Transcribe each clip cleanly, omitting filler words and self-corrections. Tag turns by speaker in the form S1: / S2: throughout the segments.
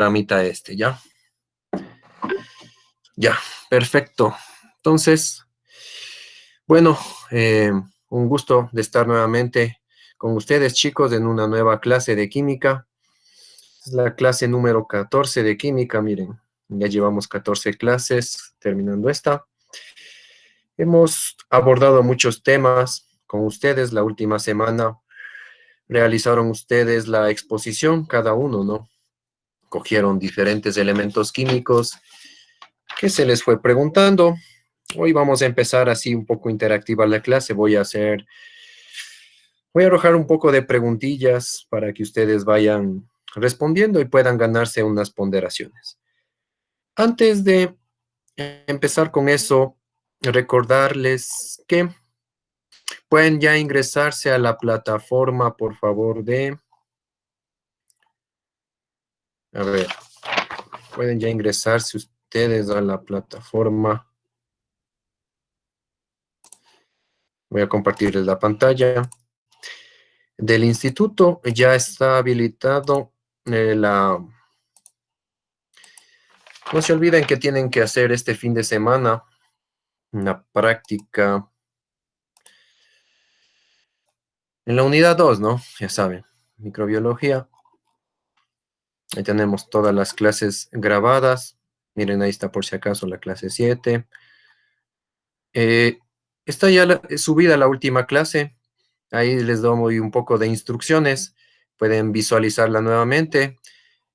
S1: tramita este, ¿ya? Ya, perfecto. Entonces, bueno, un gusto de estar nuevamente con ustedes, chicos, en una nueva clase de química. Es la clase número 14 de química, miren, ya llevamos 14 clases terminando esta. Hemos abordado muchos temas con ustedes. La última semana realizaron ustedes la exposición, cada uno, ¿no? Cogieron diferentes elementos químicos que se les fue preguntando. Hoy vamos a empezar así un poco interactiva la clase. Voy a arrojar un poco de preguntillas para que ustedes vayan respondiendo y puedan ganarse unas ponderaciones. Antes de empezar con eso, recordarles que pueden ya ingresarse a la plataforma, por favor, a ver, pueden ya ingresarse ustedes a la plataforma. Voy a compartirles la pantalla. Del instituto ya está habilitado No se olviden que tienen que hacer este fin de semana una práctica en la unidad 2, ¿no? Ya saben, microbiología. Ahí tenemos todas las clases grabadas. Miren, ahí está por si acaso la clase 7. Está ya subida la última clase. Ahí les doy un poco de instrucciones. Pueden visualizarla nuevamente.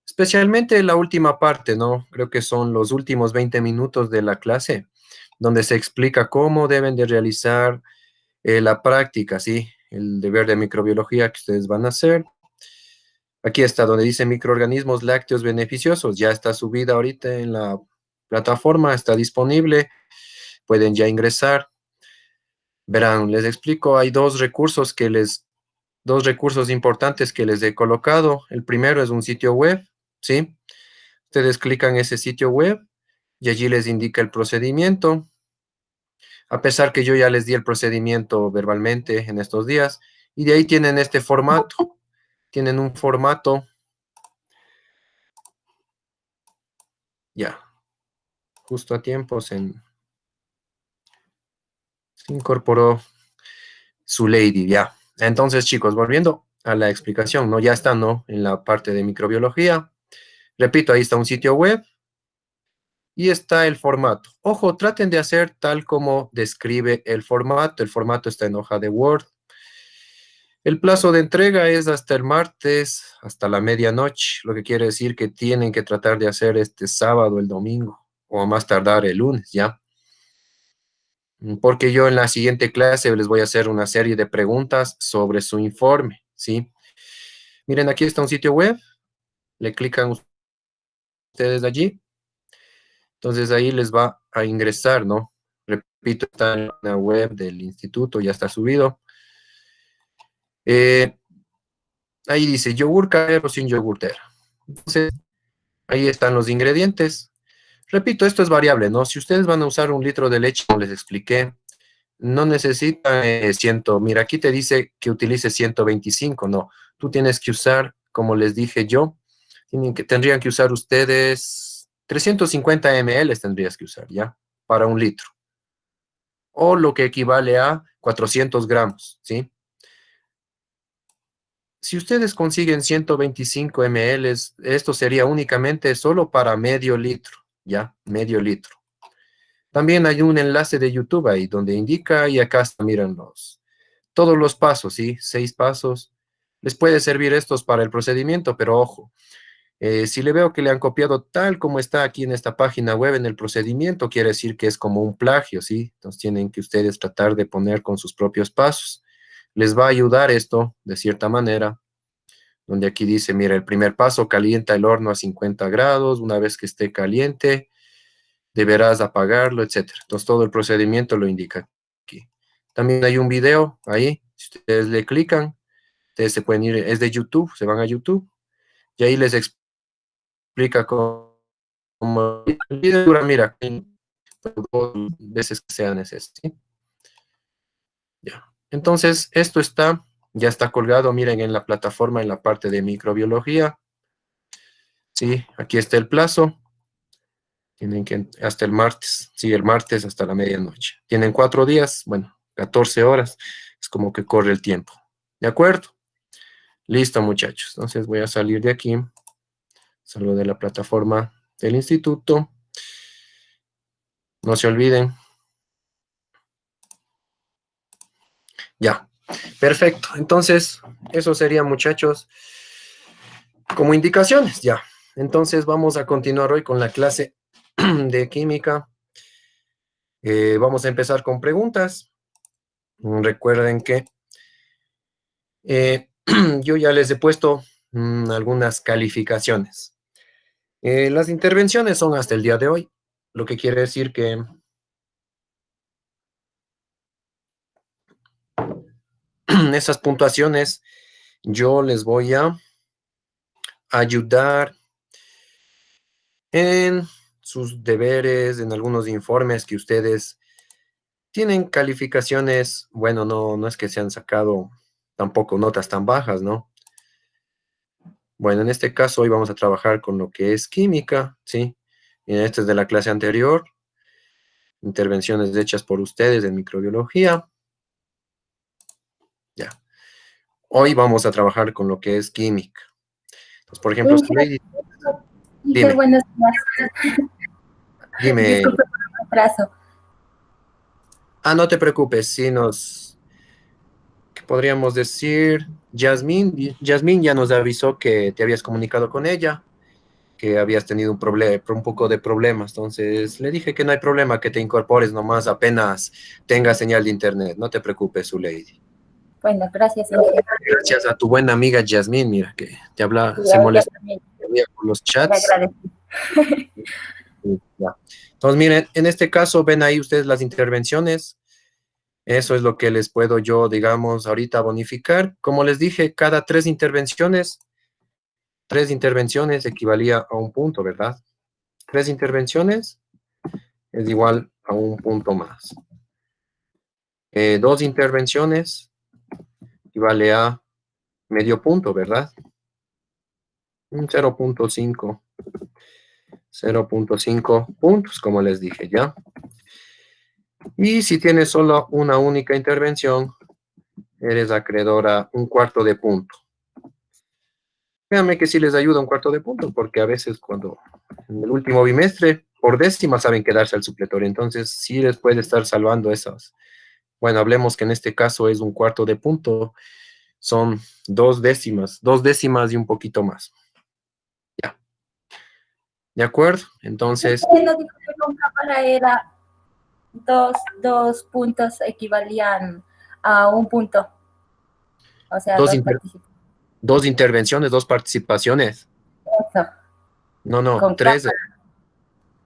S1: Especialmente la última parte, ¿no? Creo que son los últimos 20 minutos de la clase, donde se explica cómo deben de realizar la práctica, ¿sí? El deber de microbiología que ustedes van a hacer. Aquí está donde dice microorganismos lácteos beneficiosos. Ya está subida ahorita en la plataforma, está disponible. Pueden ya ingresar. Verán, les explico, hay dos recursos importantes que les he colocado. El primero es un sitio web, ¿sí? Ustedes clican ese sitio web y allí les indica el procedimiento. A pesar que yo ya les di el procedimiento verbalmente en estos días, y de ahí tienen este formato. Tienen un formato, ya, justo a tiempo se incorporó su lady, ya. Entonces, chicos, volviendo a la explicación, ¿no? Ya está, ¿no? En la parte de microbiología. Repito, ahí está un sitio web y está el formato. Ojo, traten de hacer tal como describe el formato. El formato está en hoja de Word. El plazo de entrega es hasta el martes, hasta la medianoche, lo que quiere decir que tienen que tratar de hacer este sábado, el domingo, o a más tardar el lunes, ¿ya? Porque yo en la siguiente clase les voy a hacer una serie de preguntas sobre su informe, ¿sí? Miren, aquí está un sitio web, le clican ustedes allí, entonces ahí les va a ingresar, ¿no? Repito, está en la web del instituto, ya está subido. Ahí dice yogur casero sin yogurtera. Entonces, ahí están los ingredientes. Repito, esto es variable, ¿no? Si ustedes van a usar 1 litro de leche, como les expliqué, no necesita 100. Mira, aquí te dice que utilice 125, no. Tú tienes que usar, como les dije yo, tendrían que usar ustedes 350 ml tendrías que usar, ¿ya? Para 1 litro. O lo que equivale a 400 gramos, ¿sí? Si ustedes consiguen 125 ml, esto sería únicamente solo para medio litro, ¿ya? Medio litro. También hay un enlace de YouTube ahí donde indica y acá está, miren todos los pasos, ¿sí? 6 pasos. Les puede servir estos para el procedimiento, pero ojo, si le veo que le han copiado tal como está aquí en esta página web en el procedimiento, quiere decir que es como un plagio, ¿sí? Entonces tienen que ustedes tratar de poner con sus propios pasos. Les va a ayudar esto de cierta manera, donde aquí dice, mira, el primer paso, calienta el horno a 50 grados, una vez que esté caliente, deberás apagarlo, etcétera. Entonces todo el procedimiento lo indica aquí. También hay un video ahí, si ustedes le clican, ustedes se pueden ir, es de YouTube, se van a YouTube, y ahí les explica cómo el video dura, mira, 2 veces que sea necesario, ¿sí? Ya. Entonces, esto ya está colgado, miren, en la plataforma, en la parte de microbiología. Sí, aquí está el plazo. Tienen que hasta el martes. Sí, el martes hasta la medianoche. Tienen 4 días, bueno, 14 horas. Es como que corre el tiempo. ¿De acuerdo? Listo, muchachos. Entonces voy a salir de aquí. Salgo de la plataforma del instituto. No se olviden. Ya. Perfecto. Entonces, eso sería, muchachos, como indicaciones. Ya. Entonces, vamos a continuar hoy con la clase de química. Vamos a empezar con preguntas. Recuerden que yo ya les he puesto algunas calificaciones. Las intervenciones son hasta el día de hoy, lo que quiere decir que esas puntuaciones yo les voy a ayudar en sus deberes, en algunos informes que ustedes tienen calificaciones, bueno, no es que se han sacado tampoco notas tan bajas, ¿no? Bueno, en este caso hoy vamos a trabajar con lo que es química, ¿sí? Y este es de la clase anterior, intervenciones hechas por ustedes en microbiología. Ya. Hoy vamos a trabajar con lo que es química. Entonces, por ejemplo,
S2: Inge, Inge,
S1: dime,
S2: buenos días.
S1: dime.
S2: Disculpe por el atraso.
S1: No te preocupes, sí ¿qué podríamos decir? Yasmín ya nos avisó que te habías comunicado con ella, que habías tenido un poco de problemas. Entonces, le dije que no hay problema, que te incorpores nomás apenas tengas señal de internet. No te preocupes, su lady.
S2: Bueno, gracias, Inge.
S1: Gracias a tu buena amiga Yasmín, mira, que te habla,
S2: Y
S1: se
S2: a ella
S1: molesta
S2: también
S1: con los
S2: le
S1: chats.
S2: agradecí.
S1: Sí, ya. Entonces, miren, en este caso ven ahí ustedes las intervenciones. Eso es lo que les puedo yo, digamos, ahorita bonificar. Como les dije, cada tres intervenciones equivalía a un punto, ¿verdad? Tres intervenciones es igual a un punto más. Dos intervenciones equivale a medio punto, ¿verdad? Un 0.5 puntos, como les dije, ¿ya? Y si tienes solo una única intervención, eres acreedor a un cuarto de punto. Créanme que sí les ayuda un cuarto de punto, porque a veces cuando en el último bimestre, por décima saben quedarse al supletorio, entonces sí les puede estar salvando esas. Bueno, hablemos que en este caso es un cuarto de punto, son 2 décimas y un poquito más. Ya, ¿de acuerdo? Entonces,
S2: Entiendo, dijo que con cámara era dos puntos equivalían a un punto, o sea,
S1: dos,
S2: dos
S1: inter-
S2: participantes.
S1: dos intervenciones, dos participaciones.
S2: Eso,
S1: No,
S2: con
S1: tres.
S2: cámara.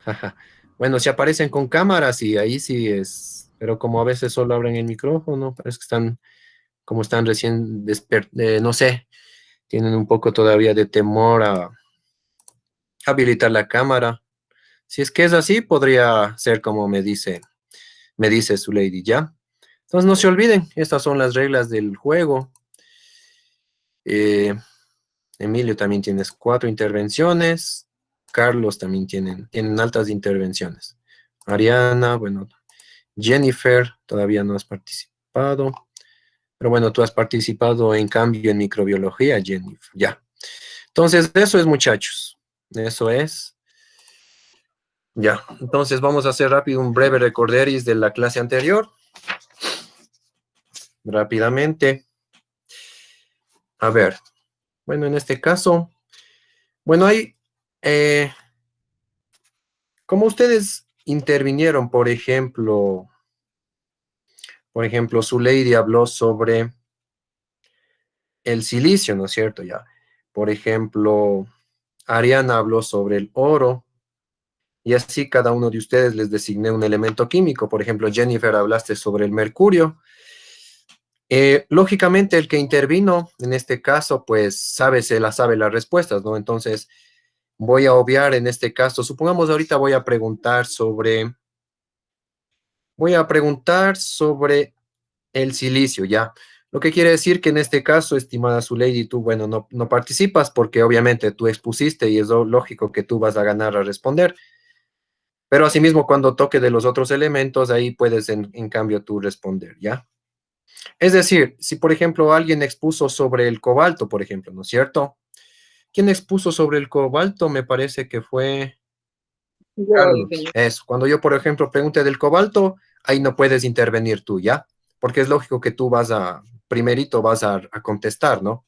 S1: Ajá. Bueno, si aparecen con cámaras y ahí sí es, pero como a veces solo abren el micrófono, parece que están recién no sé, tienen un poco todavía de temor a habilitar la cámara. Si es que es así, podría ser como me dice su lady, ¿ya? Entonces no se olviden, estas son las reglas del juego. Eh, Emilio también tienes 4 intervenciones. Carlos también tienen altas intervenciones. Ariana, bueno, Jennifer, todavía no has participado. Pero bueno, tú has participado en cambio en microbiología, Jennifer. Ya. Entonces, eso es, muchachos. Eso es. Ya. Entonces, vamos a hacer rápido un breve recorderis de la clase anterior. Rápidamente. A ver. Bueno, en este caso, bueno, eh, como ustedes intervinieron, por ejemplo, su lady habló sobre el silicio, ¿no es cierto? Ya. Por ejemplo, Ariana habló sobre el oro, y así cada uno de ustedes les designé un elemento químico. Por ejemplo, Jennifer, hablaste sobre el mercurio. Lógicamente, el que intervino en este caso, pues se la sabe las respuestas, ¿no? Entonces, voy a obviar en este caso. Supongamos ahorita voy a preguntar sobre el silicio, ¿ya? Lo que quiere decir que en este caso, estimada Zuleidi, tú, bueno, no participas porque obviamente tú expusiste y es lógico que tú vas a ganar a responder. Pero asimismo, cuando toque de los otros elementos, ahí puedes en cambio tú responder, ¿ya? Es decir, si por ejemplo alguien expuso sobre el cobalto, por ejemplo, ¿no es cierto? ¿Quién expuso sobre el cobalto? Me parece que fue
S3: Yo,
S1: Carlos.
S3: ingeniero.
S1: Eso. Cuando yo, por ejemplo, pregunte del cobalto, ahí no puedes intervenir tú, ¿ya? Porque es lógico que tú primerito vas a contestar, ¿no?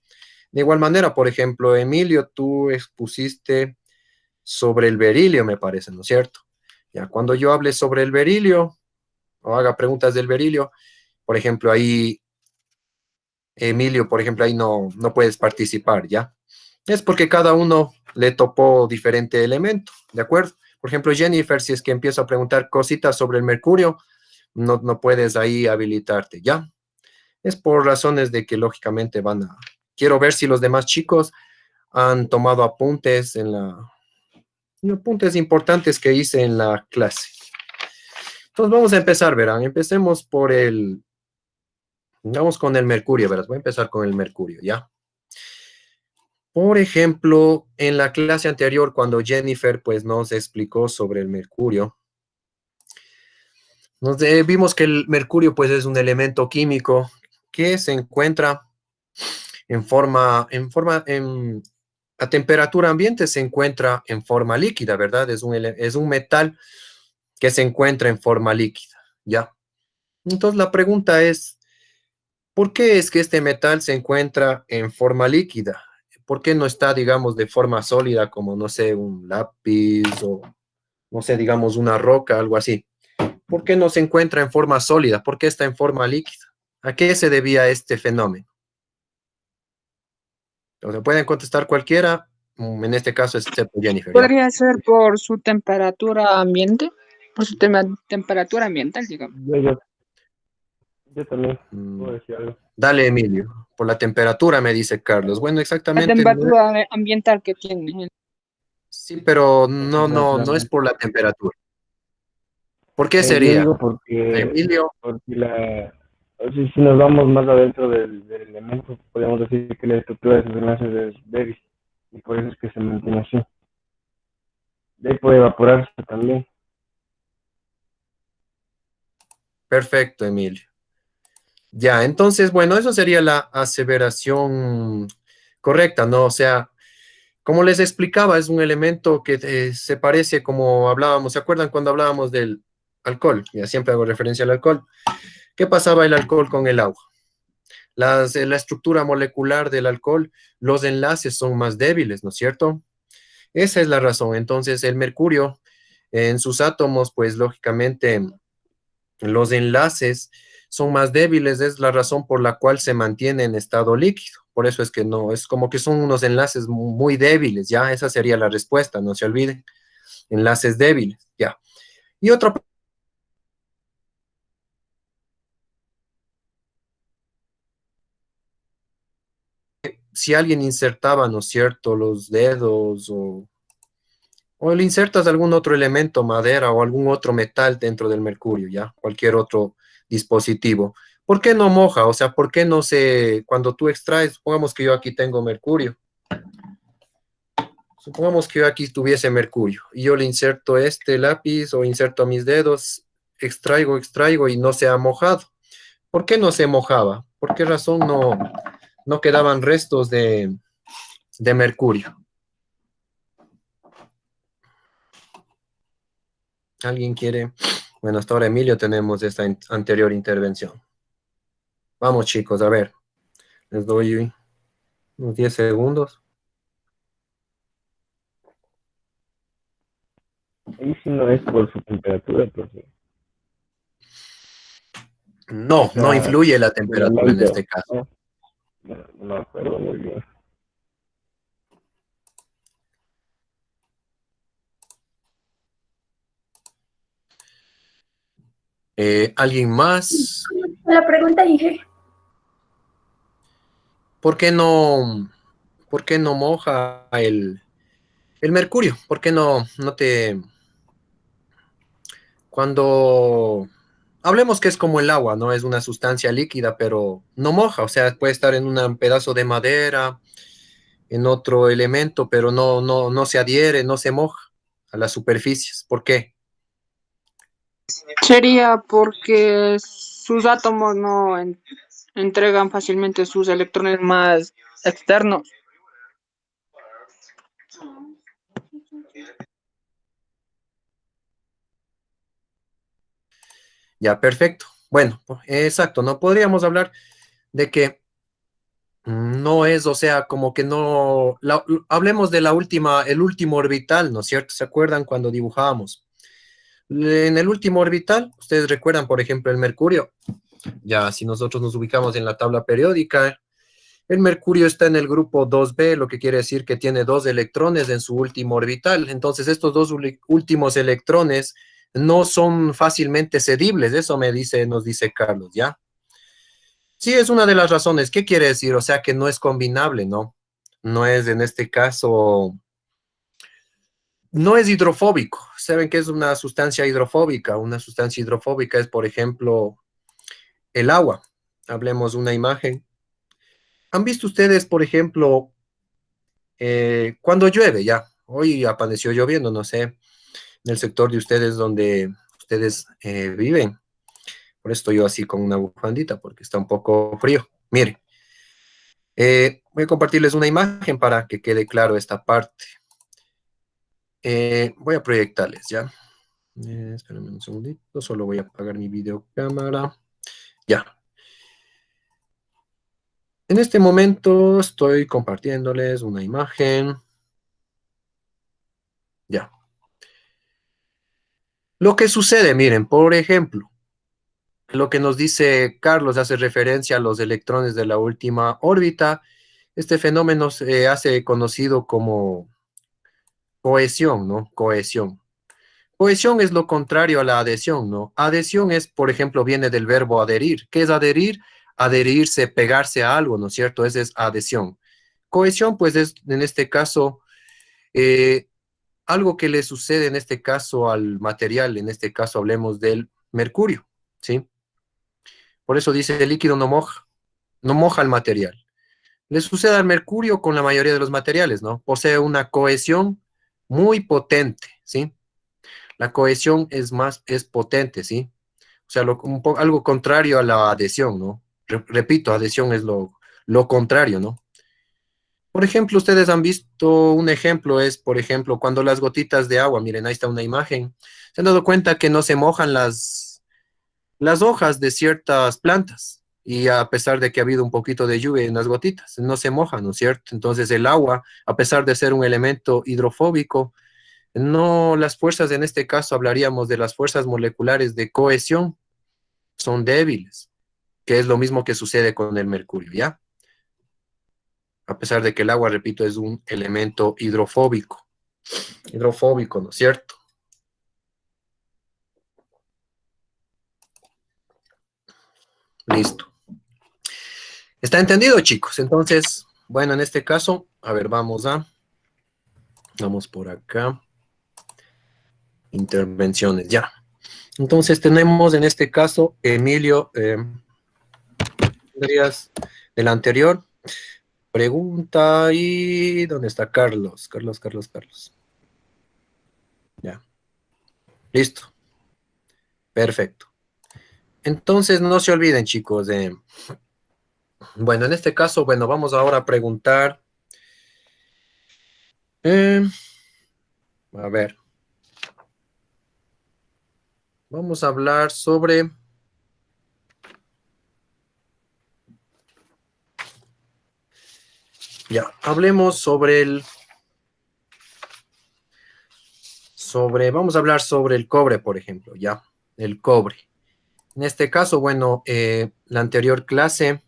S1: De igual manera, por ejemplo, Emilio, tú expusiste sobre el berilio, me parece, ¿no es cierto? Ya, cuando yo hable sobre el berilio o haga preguntas del berilio, por ejemplo, ahí, Emilio, por ejemplo, ahí no puedes participar, ¿ya? Es porque cada uno le topó diferente elemento, ¿de acuerdo? Por ejemplo, Jennifer, si es que empiezo a preguntar cositas sobre el mercurio, no puedes ahí habilitarte, ¿ya? Es por razones de que lógicamente Quiero ver si los demás chicos han tomado apuntes apuntes importantes que hice en la clase. Entonces vamos a empezar, verán. Vamos con el mercurio, verás. Voy a empezar con el mercurio, ¿ya? Por ejemplo, en la clase anterior, cuando Jennifer pues nos explicó sobre el mercurio, vimos que el mercurio pues es un elemento químico que se encuentra a temperatura ambiente se encuentra en forma líquida, ¿verdad? Es un metal que se encuentra en forma líquida, ¿ya? Entonces la pregunta es, ¿por qué es que este metal se encuentra en forma líquida? ¿Por qué no está, digamos, de forma sólida como, no sé, un lápiz o, no sé, digamos, una roca, algo así? ¿Por qué no se encuentra en forma sólida? ¿Por qué está en forma líquida? ¿A qué se debía este fenómeno? O sea, pueden contestar cualquiera, en este caso excepto Jennifer, ¿ya?
S3: Podría ser por su temperatura ambiente, por su temperatura ambiental, digamos.
S4: Yo también
S1: Mm,
S4: puedo decir algo.
S1: Dale, Emilio. Por la temperatura, me dice Carlos. Bueno,
S3: La
S1: exactamente,
S3: temperatura ambiental que tiene.
S1: sí, pero
S4: La temperatura
S1: no es
S4: ambiente.
S1: por la temperatura. ¿Por qué
S4: Yo
S1: sería?
S4: digo
S1: Emilio,
S4: porque si nos vamos más adentro del elemento, podríamos decir que la estructura de sus enlaces es débil y por eso es que se mantiene así. De ahí puede evaporarse también.
S1: perfecto, Emilio. Ya, entonces, bueno, eso sería la aseveración correcta, ¿no? O sea, como les explicaba, es un elemento que se parece como hablábamos, ¿se acuerdan cuando hablábamos del alcohol? Ya siempre hago referencia al alcohol. ¿Qué pasaba el alcohol con el agua? La estructura molecular del alcohol, los enlaces son más débiles, ¿no es cierto? Esa es la razón. Entonces, el mercurio en sus átomos, pues lógicamente los enlaces son más débiles, es la razón por la cual se mantiene en estado líquido. Por eso es que no, es como que son unos enlaces muy débiles, ya, esa sería la respuesta, no se olviden, enlaces débiles, ya. Y otro, si alguien insertaba, ¿no es cierto?, los dedos o le insertas algún otro elemento, madera o algún otro metal dentro del mercurio, ya, cualquier otro dispositivo. ¿Por qué no moja? O sea, ¿por qué no cuando tú extraes, supongamos que yo aquí tengo mercurio, supongamos que yo aquí tuviese mercurio y yo le inserto este lápiz o inserto mis dedos, extraigo y no se ha mojado. ¿Por qué no se mojaba? ¿Por qué razón no quedaban restos de mercurio? ¿Alguien quiere? Bueno, hasta ahora Emilio tenemos esta anterior intervención. Vamos chicos, a ver, les doy unos 10 segundos.
S4: Ahí sí no es por su temperatura, profe. O
S1: No
S4: sea,
S1: influye la
S4: el
S1: temperatura en
S4: elemento.
S1: este caso.
S4: No me acuerdo muy bien.
S1: ¿Alguien más?
S2: La pregunta, Inge.
S1: ¿Por qué por qué no moja el mercurio? ¿Por qué cuando hablemos que es como el agua, ¿no? Es una sustancia líquida, pero no moja, o sea, puede estar en un pedazo de madera, en otro elemento, pero no se adhiere, no se moja a las superficies. ¿Por qué?
S3: Sería porque sus átomos no entregan fácilmente sus electrones más externos.
S1: Ya, perfecto. Bueno, exacto, no podríamos hablar de que no es, o sea, como que no, hablemos de la última, el último orbital, ¿no es cierto? ¿Se acuerdan cuando dibujábamos? En el último orbital, ustedes recuerdan, por ejemplo, el mercurio. Ya, si nosotros nos ubicamos en la tabla periódica, el mercurio está en el grupo 2b, lo que quiere decir que tiene dos electrones en su último orbital. Entonces, estos dos últimos electrones no son fácilmente cedibles. Eso nos dice Carlos, ¿ya? Sí, es una de las razones. ¿Qué quiere decir? O sea, que no es combinable, ¿no? No es, en este caso, no es hidrofóbico. ¿Saben qué es una sustancia hidrofóbica? Una sustancia hidrofóbica es, por ejemplo, el agua. Hablemos de una imagen. ¿Han visto ustedes, por ejemplo, cuando llueve ya? Hoy apareció lloviendo, no sé, en el sector de ustedes donde ustedes viven. Por eso estoy yo así con una bufandita, porque está un poco frío. Miren, voy a compartirles una imagen para que quede claro esta parte. Voy a proyectarles, ¿ya? Espérenme un segundito, solo voy a apagar mi videocámara. Ya. En este momento estoy compartiéndoles una imagen. Ya. Lo que sucede, miren, por ejemplo, lo que nos dice Carlos hace referencia a los electrones de la última órbita. Este fenómeno se hace conocido como cohesión, ¿no? Cohesión. Cohesión es lo contrario a la adhesión, ¿no? Adhesión es, por ejemplo, viene del verbo adherir. ¿Qué es adherir? Adherirse, pegarse a algo, ¿no es cierto? Esa es adhesión. Cohesión, pues es, en este caso, eh, algo que le sucede en este caso al material, en este caso hablemos del mercurio, ¿sí? Por eso dice el líquido no moja el material. Le sucede al mercurio con la mayoría de los materiales, ¿no? Posee una cohesión muy potente, ¿sí? La cohesión es potente, ¿sí? O sea, algo contrario a la adhesión, ¿no? Repito, adhesión es lo contrario, ¿no? Por ejemplo, ustedes han visto un ejemplo, es, por ejemplo, cuando las gotitas de agua, miren, ahí está una imagen, se han dado cuenta que no se mojan las hojas de ciertas plantas, y a pesar de que ha habido un poquito de lluvia en las gotitas, no se mojan, ¿no es cierto? Entonces el agua, a pesar de ser un elemento hidrofóbico, no, las fuerzas, en este caso hablaríamos de las fuerzas moleculares de cohesión, son débiles, que es lo mismo que sucede con el mercurio, ¿ya? A pesar de que el agua, repito, es un elemento hidrofóbico, ¿no es cierto? Listo. ¿Está entendido, chicos? Entonces, bueno, en este caso, a ver, vamos por acá, intervenciones, ya. Entonces tenemos en este caso, Emilio, tendrías del anterior, pregunta y ¿dónde está Carlos? Carlos. Ya, listo, perfecto. Entonces no se olviden, chicos, bueno, en este caso, bueno, vamos ahora a preguntar, eh, a ver, vamos a hablar sobre, ya, hablemos vamos a hablar sobre el cobre, por ejemplo, ya, el cobre. En este caso, bueno, la anterior clase,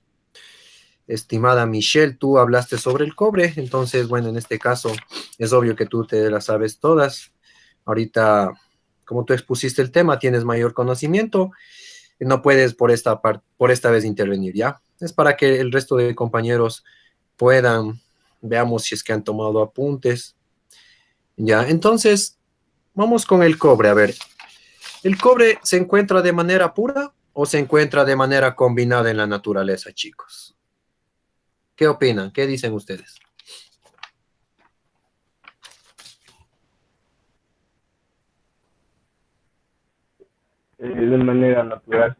S1: estimada Michelle, tú hablaste sobre el cobre, entonces, bueno, en este caso es obvio que tú te las sabes todas. Ahorita, como tú expusiste el tema, tienes mayor conocimiento, no puedes por esta vez intervenir, ¿ya? Es para que el resto de compañeros puedan, veamos si es que han tomado apuntes. Ya, entonces, vamos con el cobre, a ver. ¿El cobre se encuentra de manera pura o se encuentra de manera combinada en la naturaleza, chicos? ¿Qué opinan? ¿Qué dicen ustedes?
S4: De manera natural.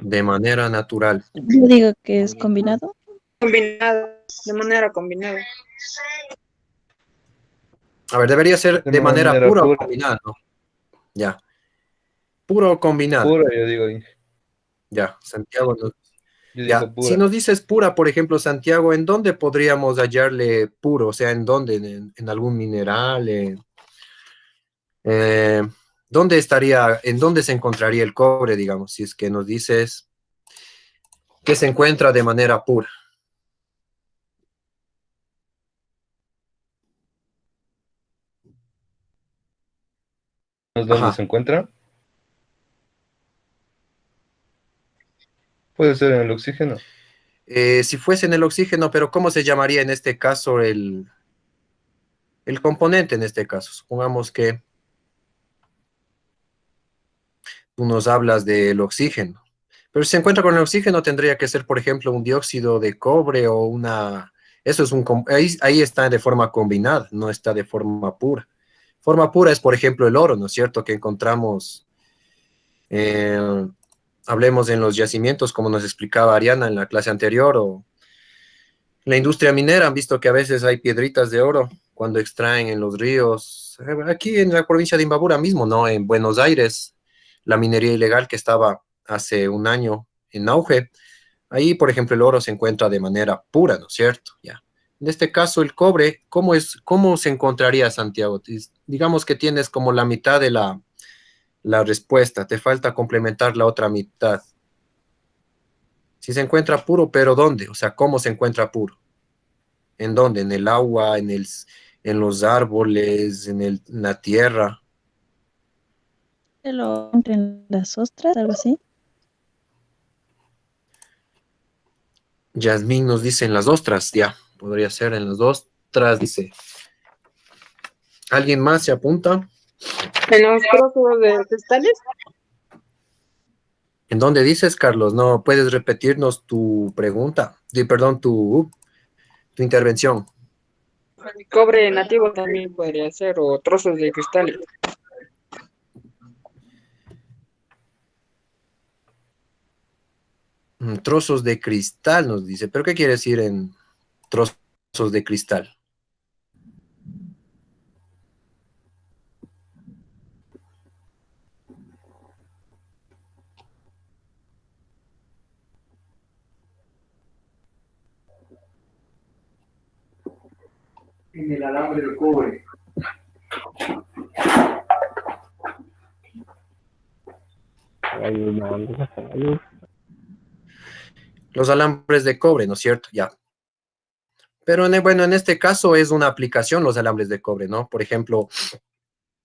S1: De manera natural.
S5: Yo digo que es combinado.
S3: Combinado, de manera combinada.
S1: A ver, debería ser de manera
S6: manera
S1: pura o
S6: pura.
S1: combinada, ¿no? Ya. Puro o combinada.
S6: Pura, yo digo.
S1: Ya, Santiago.
S6: Yo
S1: Ya,
S6: digo
S1: si
S6: pura.
S1: nos dices pura, por ejemplo, Santiago, ¿en dónde podríamos hallarle puro? O sea, ¿en dónde? ¿En algún mineral? Eh, ¿Dónde estaría, en dónde se encontraría el cobre, digamos? Si es que nos dices que se encuentra de manera pura.
S6: ¿No es donde
S1: Ajá.
S6: se encuentra? Puede ser en el oxígeno.
S1: Si fuese en el oxígeno, pero ¿cómo se llamaría en este caso el componente en este caso? Supongamos que tú nos hablas del oxígeno. Pero si se encuentra con el oxígeno, tendría que ser, por ejemplo, un dióxido de cobre o una... Eso es ahí está de forma combinada, no está de forma pura. Forma pura es, por ejemplo, el oro, ¿no es cierto? Que encontramos, eh, hablemos en los yacimientos, como nos explicaba Ariana en la clase anterior, o la industria minera. Han visto que a veces hay piedritas de oro cuando extraen en los ríos. Aquí en la provincia de Imbabura mismo, ¿no? En Buenos Aires, la minería ilegal que estaba hace un año en auge. Ahí, por ejemplo, el oro se encuentra de manera pura, ¿no es cierto? Ya. En este caso, el cobre, cómo se encontraría, Santiago? Digamos que tienes como la mitad de la respuesta, te falta complementar la otra mitad. Si se encuentra puro, pero ¿dónde? O sea, ¿cómo se encuentra puro? ¿En dónde? ¿En el agua, en los árboles, en la tierra?
S5: Se lo encuentra en las ostras, algo así.
S1: Yasmín nos dice en las ostras, ya, podría ser en las ostras, dice. ¿Alguien más se apunta?
S3: En los trozos de cristales,
S1: ¿En dónde dices, Carlos? No, puedes repetirnos tu pregunta, perdón, tu intervención.
S3: el cobre nativo también podría ser, o trozos de cristales.
S1: Trozos de cristal nos dice, ¿pero qué quiere decir en trozos de cristal? En el alambre de cobre. Los alambres de cobre, ¿no es cierto? Ya. Pero bueno, en este caso es una aplicación los alambres de cobre, ¿no? Por ejemplo,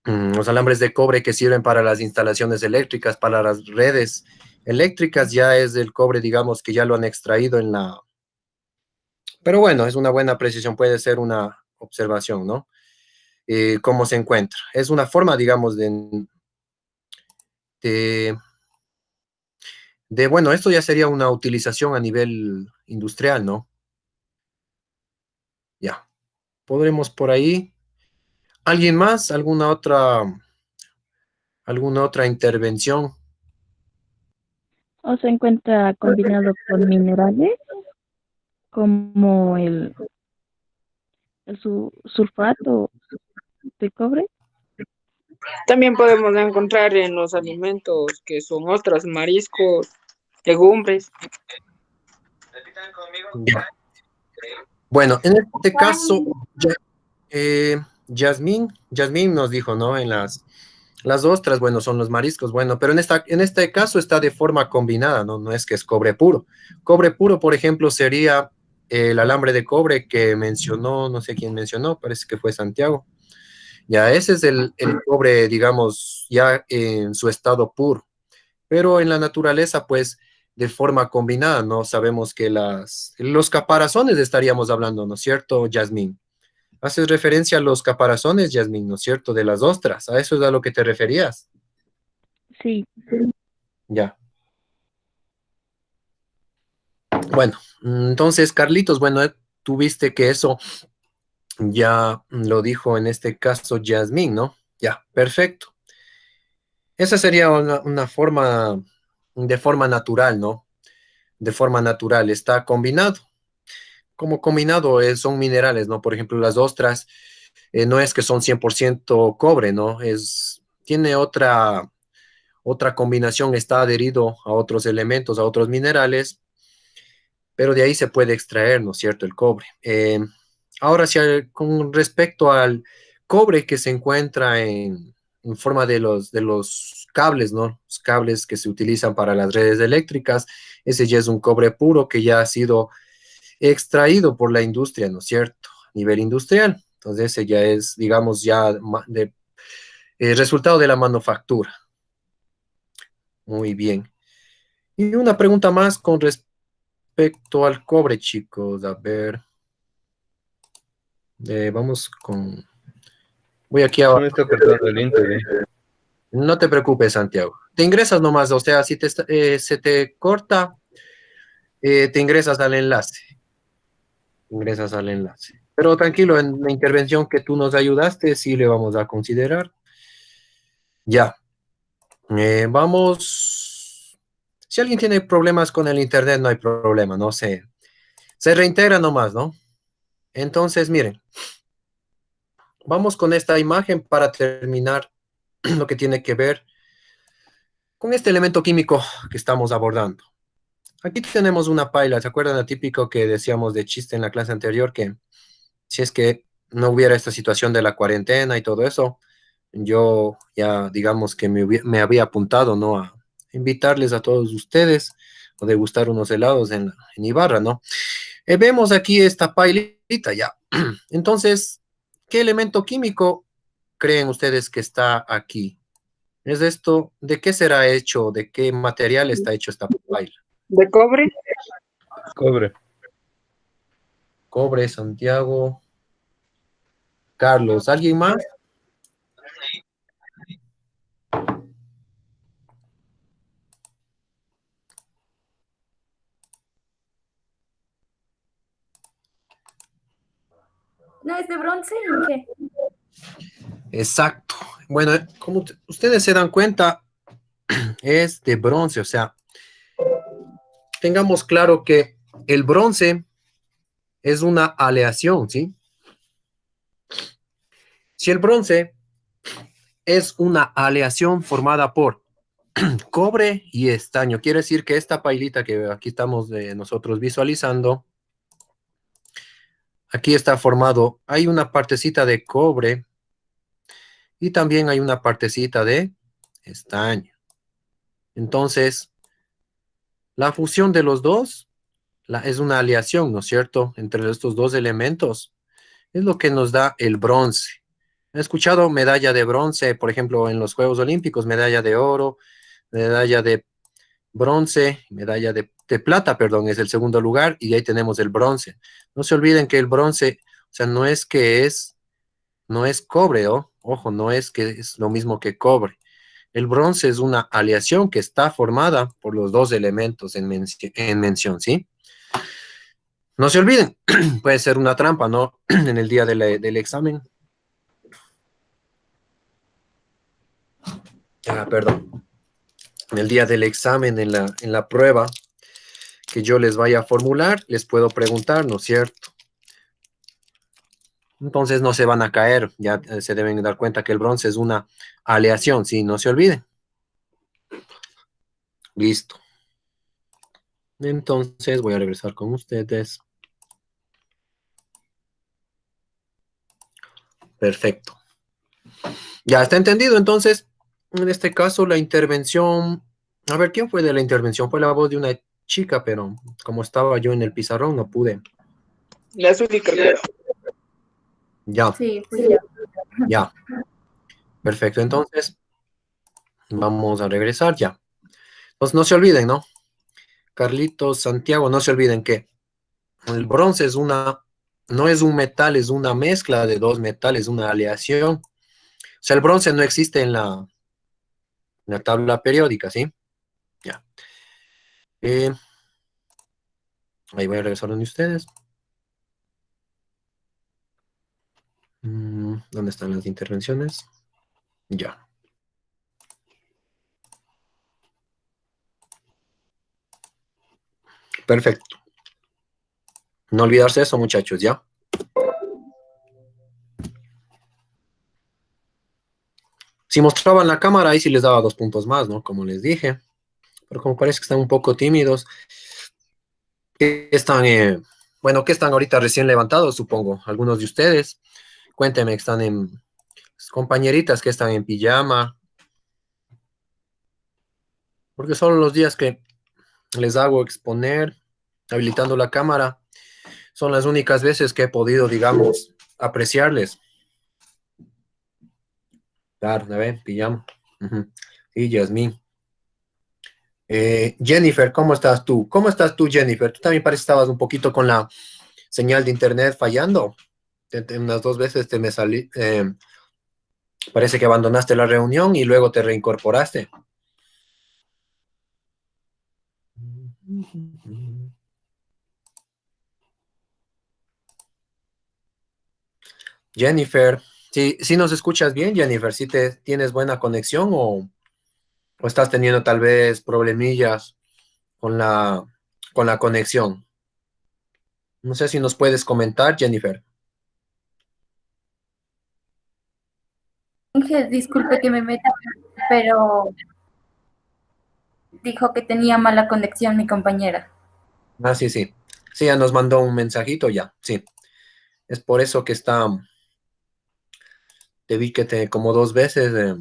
S1: los alambres de cobre que sirven para las instalaciones eléctricas, para las redes eléctricas, ya es del cobre, digamos, que ya lo han extraído en la... Pero bueno, es una buena precisión, puede ser una observación, ¿no? Cómo se encuentra. Es una forma, digamos, de, bueno, esto ya sería una utilización a nivel industrial, ¿no? Ya, podremos por ahí. ¿Alguien más? ¿Alguna otra intervención?
S5: O se encuentra combinado con minerales como el sulfato de cobre.
S3: También podemos encontrar en los alimentos que son ostras, mariscos, legumbres.
S1: Ya. Bueno, en este caso, Yasmín nos dijo, ¿no? En las ostras, bueno, son los mariscos, bueno, pero en este caso está de forma combinada, ¿no? No es que es cobre puro. Cobre puro, por ejemplo, sería el alambre de cobre que mencionó, no sé quién mencionó, parece que fue Santiago. Ya, ese es el cobre, digamos, ya en su estado puro. Pero en la naturaleza, pues, de forma combinada, ¿no? Sabemos que los caparazones estaríamos hablando, ¿no es cierto, Yasmín? Haces referencia a los caparazones, Yasmín, ¿no es cierto? De las ostras. ¿A eso es a lo que te referías?
S5: Sí.
S1: Ya. Bueno, entonces, Carlitos, bueno, tú viste que eso ya lo dijo en este caso Yasmín, ¿no? Ya, perfecto. Esa sería una forma, de forma natural, ¿no? De forma natural, está combinado. Como combinado son minerales, ¿no? Por ejemplo, las ostras no es que son 100% cobre, ¿no? Tiene otra combinación, está adherido a otros elementos, a otros minerales, pero de ahí se puede extraer, ¿no es cierto?, el cobre. Ahora, con respecto al cobre que se encuentra en forma de los cables, ¿no? Los cables que se utilizan para las redes eléctricas, ese ya es un cobre puro que ya ha sido extraído por la industria, ¿no es cierto? A nivel industrial. Entonces, ese ya es, digamos, ya resultado de la manufactura. Muy bien. Y una pregunta más con respecto al cobre, chicos. A ver. Vamos con... Voy aquí
S6: Se
S1: a...
S6: me está cortando el internet.
S1: No te preocupes, Santiago. Te ingresas nomás, o sea, si se te corta, te ingresas al enlace. Ingresas al enlace. Pero tranquilo, en la intervención que tú nos ayudaste, sí le vamos a considerar. Ya. Vamos. Si alguien tiene problemas con el internet, no hay problema, no sé. Se reintegra nomás, ¿no? Entonces, miren, vamos con esta imagen para terminar lo que tiene que ver con este elemento químico que estamos abordando. Aquí tenemos una paila, ¿se acuerdan lo típico que decíamos de chiste en la clase anterior? Que si es que no hubiera esta situación de la cuarentena y todo eso, yo ya digamos que me había apuntado, ¿no? A invitarles a todos ustedes a degustar unos helados en Ibarra, ¿no? Vemos aquí esta pailita ya. Entonces, ¿qué elemento químico creen ustedes que está aquí? ¿Es esto? ¿De qué será hecho? ¿De qué material está hecho esta paila?
S3: ¿De cobre?
S6: Cobre.
S1: Cobre, Santiago, Carlos, ¿alguien más?
S2: ¿No es de bronce? ¿Qué?
S1: Exacto. Bueno, como ustedes se dan cuenta, es de bronce, o sea, tengamos claro que el bronce es una aleación, ¿sí? Si el bronce es una aleación formada por cobre y estaño, quiere decir que esta pailita que aquí estamos nosotros visualizando, aquí está formado, hay una partecita de cobre y también hay una partecita de estaño. Entonces, la fusión de los dos es una aleación, ¿no es cierto?, entre estos dos elementos. Es lo que nos da el bronce. He escuchado medalla de bronce, por ejemplo, en los Juegos Olímpicos, medalla de oro, medalla de bronce, medalla de plata, perdón, es el segundo lugar, y ahí tenemos el bronce. No se olviden que el bronce, o sea, no es cobre, ¿oh? Ojo, no es que es lo mismo que cobre. El bronce es una aleación que está formada por los dos elementos en mención, ¿sí? No se olviden, puede ser una trampa, ¿no? En el día del examen. Perdón. En el día del examen, en la prueba que yo les vaya a formular, les puedo preguntar, ¿no es cierto? Entonces no se van a caer, ya se deben dar cuenta que el bronce es una aleación, ¿sí? No se olviden. Listo. Entonces voy a regresar con ustedes. Perfecto. Ya está entendido, entonces, en este caso la intervención, a ver, ¿quién fue de la intervención? Fue la voz de una chica, pero como estaba yo en el pizarrón no pude.
S3: La Susi Cartero.
S2: Sí, fui yo.
S1: Ya. Perfecto, entonces vamos a regresar ya. Pues no se olviden, ¿no? Carlitos, Santiago, no se olviden que el bronce es una no es un metal, es una mezcla de dos metales, una aleación. O sea, el bronce no existe en la tabla periódica, ¿sí? Ya. Eh, Ahí voy a regresar donde ustedes. ¿Dónde están las intervenciones? Ya. Perfecto. No olvidarse eso, muchachos, ¿ya? Si mostraban la cámara, ahí sí les daba 2 puntos más, ¿no? Como les dije. Pero como parece que están un poco tímidos, que están, bueno, que están ahorita recién levantados, supongo, algunos de ustedes. Cuéntenme que están en, compañeritas que están en pijama, porque son los días que les hago exponer, habilitando la cámara, son las únicas veces que he podido, digamos, apreciarles. Claro, a ver, pijama. Ujú. Sí, Yasmín. Jennifer, ¿cómo estás tú? ¿Cómo estás tú, Jennifer? Tú también parece que estabas un poquito con la señal de internet fallando. Unas 2 veces te me salí, parece que abandonaste la reunión y luego te reincorporaste. Jennifer, si nos escuchas bien, Jennifer, si tienes buena conexión o estás teniendo tal vez problemillas con la conexión. No sé si nos puedes comentar, Jennifer.
S2: Ángel, disculpe que me meta, pero dijo que tenía mala conexión mi compañera.
S1: Ah, sí, sí. Sí, ya nos mandó un mensajito ya, sí. Es por eso que te vi que como 2 veces,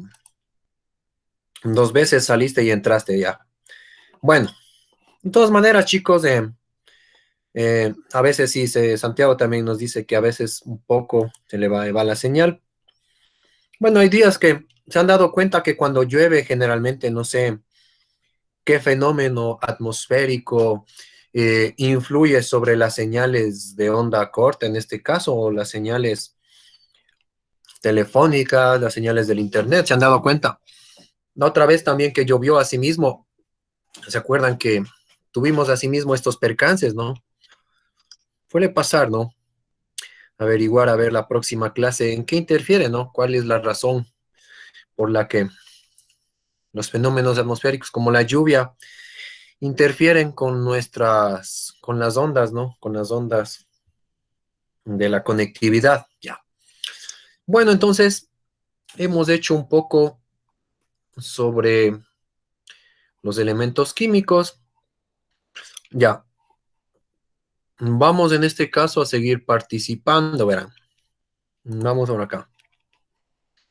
S1: 2 veces saliste y entraste ya. Bueno, de todas maneras, chicos, a veces sí, Santiago también nos dice que a veces un poco se le va la señal. Bueno, hay días que se han dado cuenta que cuando llueve generalmente, no sé qué fenómeno atmosférico influye sobre las señales de onda corta, en este caso, o las señales telefónicas, las señales del internet, ¿se han dado cuenta? La otra vez también que llovió así mismo, ¿se acuerdan que tuvimos así mismo estos percances, ¿no? Suele pasar, ¿no? Averiguar, a ver la próxima clase, en qué interfiere, ¿no? ¿Cuál es la razón por la que los fenómenos atmosféricos como la lluvia interfieren con las ondas, ¿no? Con las ondas de la conectividad, ya. Bueno, entonces hemos hecho un poco sobre los elementos químicos, ya. Vamos en este caso a seguir participando, verán. Vamos ahora acá.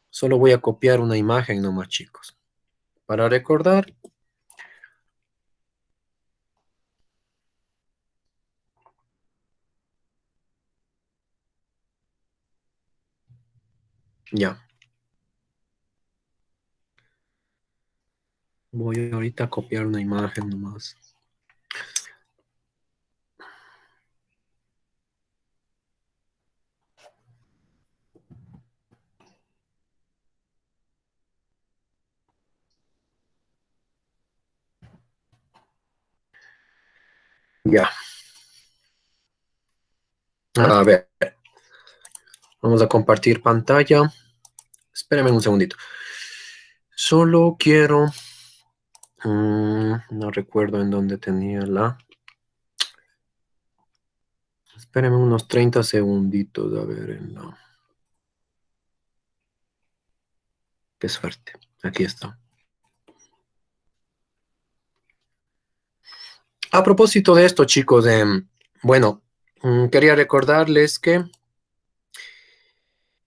S1: Solo voy a copiar una imagen nomás, chicos. Para recordar. Ya. Voy ahorita a copiar una imagen nomás. Ya. A ver. Vamos a compartir pantalla. Espérenme un segundito. Solo quiero... no recuerdo en dónde tenía la... Espérenme unos 30 segunditos. A ver, qué suerte. Aquí está. A propósito de esto, chicos, bueno, quería recordarles que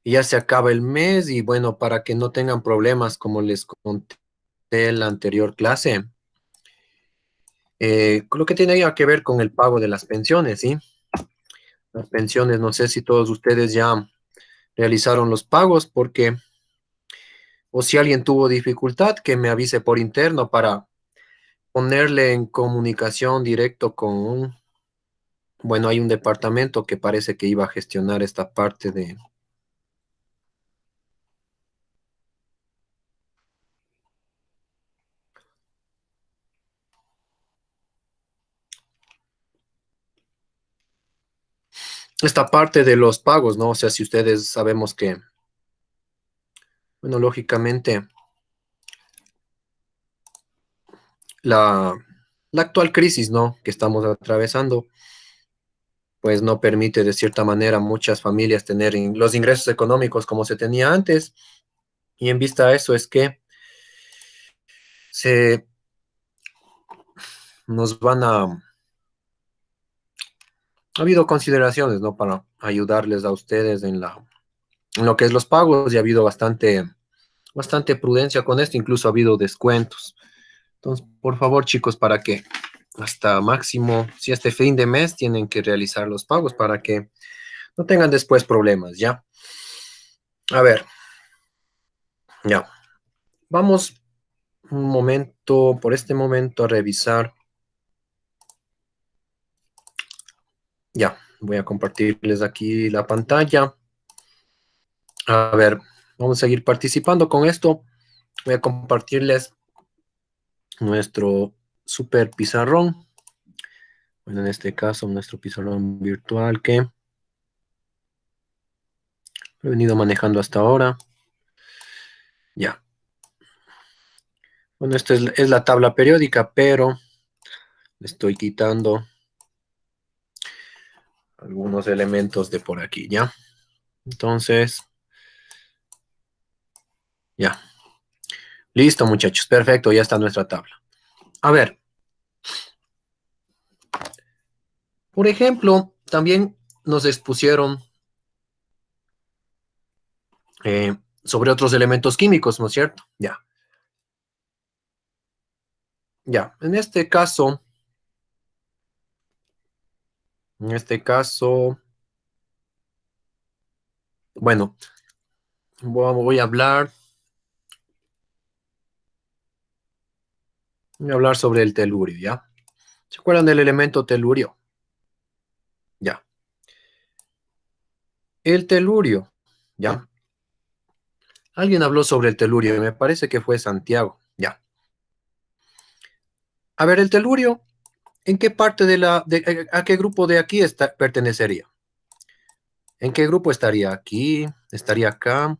S1: ya se acaba el mes y bueno, para que no tengan problemas, como les conté en la anterior clase, con lo que tiene ya que ver con el pago de las pensiones, ¿sí? Las pensiones, no sé si todos ustedes ya realizaron los pagos, porque, o si alguien tuvo dificultad, que me avise por interno para ponerle en comunicación directo con bueno, hay un departamento que parece que iba a gestionar esta parte de... Esta parte de los pagos, ¿no? O sea, si ustedes sabemos que, bueno, lógicamente, la, la actual crisis, ¿no? Que estamos atravesando, pues no permite de cierta manera a muchas familias tener los ingresos económicos como se tenía antes. Y en vista a eso es que se nos van a... Ha habido consideraciones, ¿no? Para ayudarles a ustedes en lo que es los pagos y ha habido bastante prudencia con esto, incluso ha habido descuentos. Entonces, por favor, chicos, para que hasta máximo, si este fin de mes tienen que realizar los pagos para que no tengan después problemas, ¿ya? A ver, ya. Vamos un momento, por este momento, a revisar. Ya, voy a compartirles aquí la pantalla. A ver, vamos a seguir participando con esto. Voy a compartirles nuestro super pizarrón. Bueno, en este caso, nuestro pizarrón virtual que he venido manejando hasta ahora. Ya. Bueno, esta es la tabla periódica, pero le estoy quitando algunos elementos de por aquí, ¿ya? Entonces, ya. Listo, muchachos. Perfecto, ya está nuestra tabla. A ver. Por ejemplo, también nos expusieron sobre otros elementos químicos, ¿no es cierto? Ya. Ya. En este caso, bueno, voy a hablar sobre el telurio, ¿ya? ¿Se acuerdan del elemento telurio? Ya. El telurio, ¿ya? Alguien habló sobre el telurio y me parece que fue Santiago, ya. A ver, el telurio, ¿en qué parte a qué grupo de aquí pertenecería? ¿En qué grupo estaría? Aquí, estaría acá.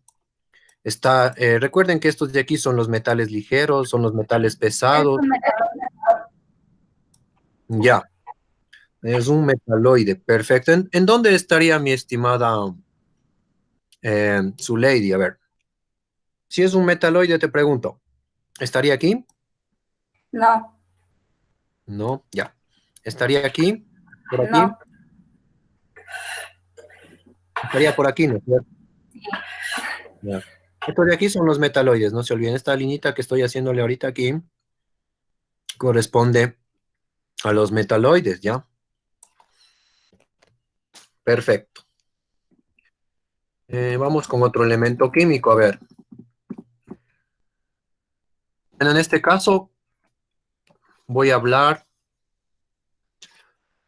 S1: Recuerden que estos de aquí son los metales ligeros, son los metales
S2: Es
S1: pesados.
S2: un metal.
S1: Ya, es un metaloide, perfecto. ¿En dónde estaría mi estimada Zuleidi? A ver, si es un metaloide, te pregunto, ¿estaría aquí?
S2: No,
S1: No, ya. ¿Estaría aquí? ¿Por aquí?
S2: no.
S1: Estaría por aquí, ¿no es cierto? Ya. Estos de aquí son los metaloides, no se olviden. Esta liñita que estoy haciéndole ahorita aquí corresponde a los metaloides, ¿ya? Perfecto. Vamos con otro elemento químico, a ver. Bueno, en este caso voy a hablar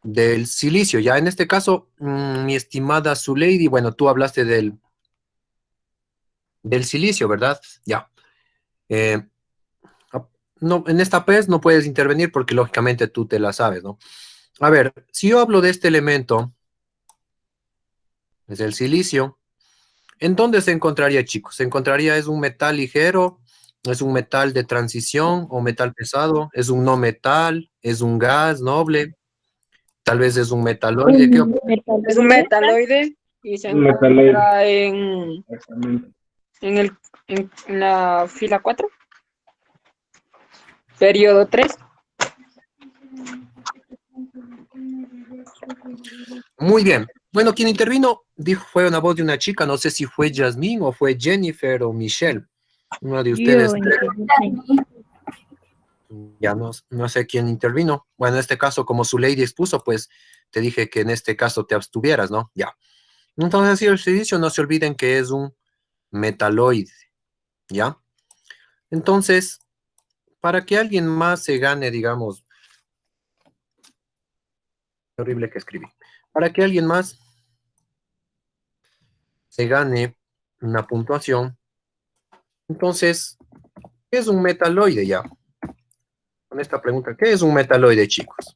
S1: del silicio, ya en este caso, mi estimada Zuleidi, bueno, tú hablaste del silicio, ¿verdad? Ya. Eh, no, en esta PES no puedes intervenir porque lógicamente tú te la sabes, ¿no? A ver, si yo hablo de este elemento, es el silicio, ¿en dónde se encontraría, chicos? ¿Se encontraría, es un metal ligero, es un metal de transición o metal pesado, es un no metal, es un gas noble, tal vez es un metaloide? ¿Qué
S3: Es un metaloide y se
S4: Un metaloide,
S3: encuentra en,
S4: exactamente.
S3: en, el, en la fila 4, periodo 3.
S1: Muy bien. Bueno, quien intervino dijo, fue una voz de una chica, no sé si fue Jasmine o fue Jennifer o Michelle, una de ustedes,
S5: Yo intervine.
S1: ya no sé quién intervino. Bueno, en este caso, como su lady expuso, pues te dije que en este caso te abstuvieras, ¿no? Ya. Entonces, si el silicio, no se olviden que es un metaloide, ¿ya? Entonces, para que alguien más se gane, digamos, horrible que escribí. para que alguien más se gane una puntuación. Entonces, ¿qué es un metaloide ya? Con esta pregunta, ¿qué es un metaloide, chicos?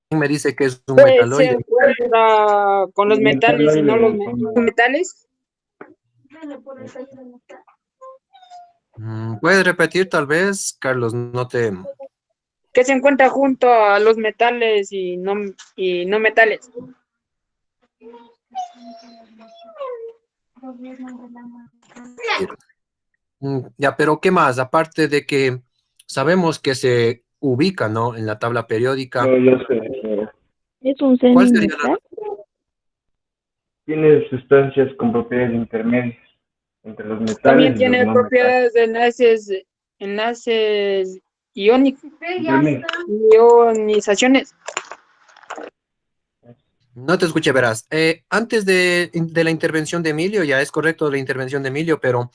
S1: ¿Quién me dice que es un
S3: Pues se
S1: metaloide?
S3: encuentra con los metales y no los metales.
S1: ¿Puedes repetir tal vez, Carlos? No te...
S3: Que se encuentra junto a los metales y no metales.
S1: Ya, pero ¿qué más? Aparte de que sabemos que se ubica, ¿no? En la tabla periódica.
S4: No, yo sé.
S5: ¿Es un
S1: ¿Cuál sería la...
S5: semimetal?
S4: Tiene sustancias con propiedades intermedias entre los
S3: También
S4: metales y los
S3: tiene
S4: no metales.
S3: propiedades de enlaces
S4: Intermedias.
S3: ionizaciones.
S1: No te escuché, verás. Antes de la intervención de Emilio, ya es correcto la intervención de Emilio, pero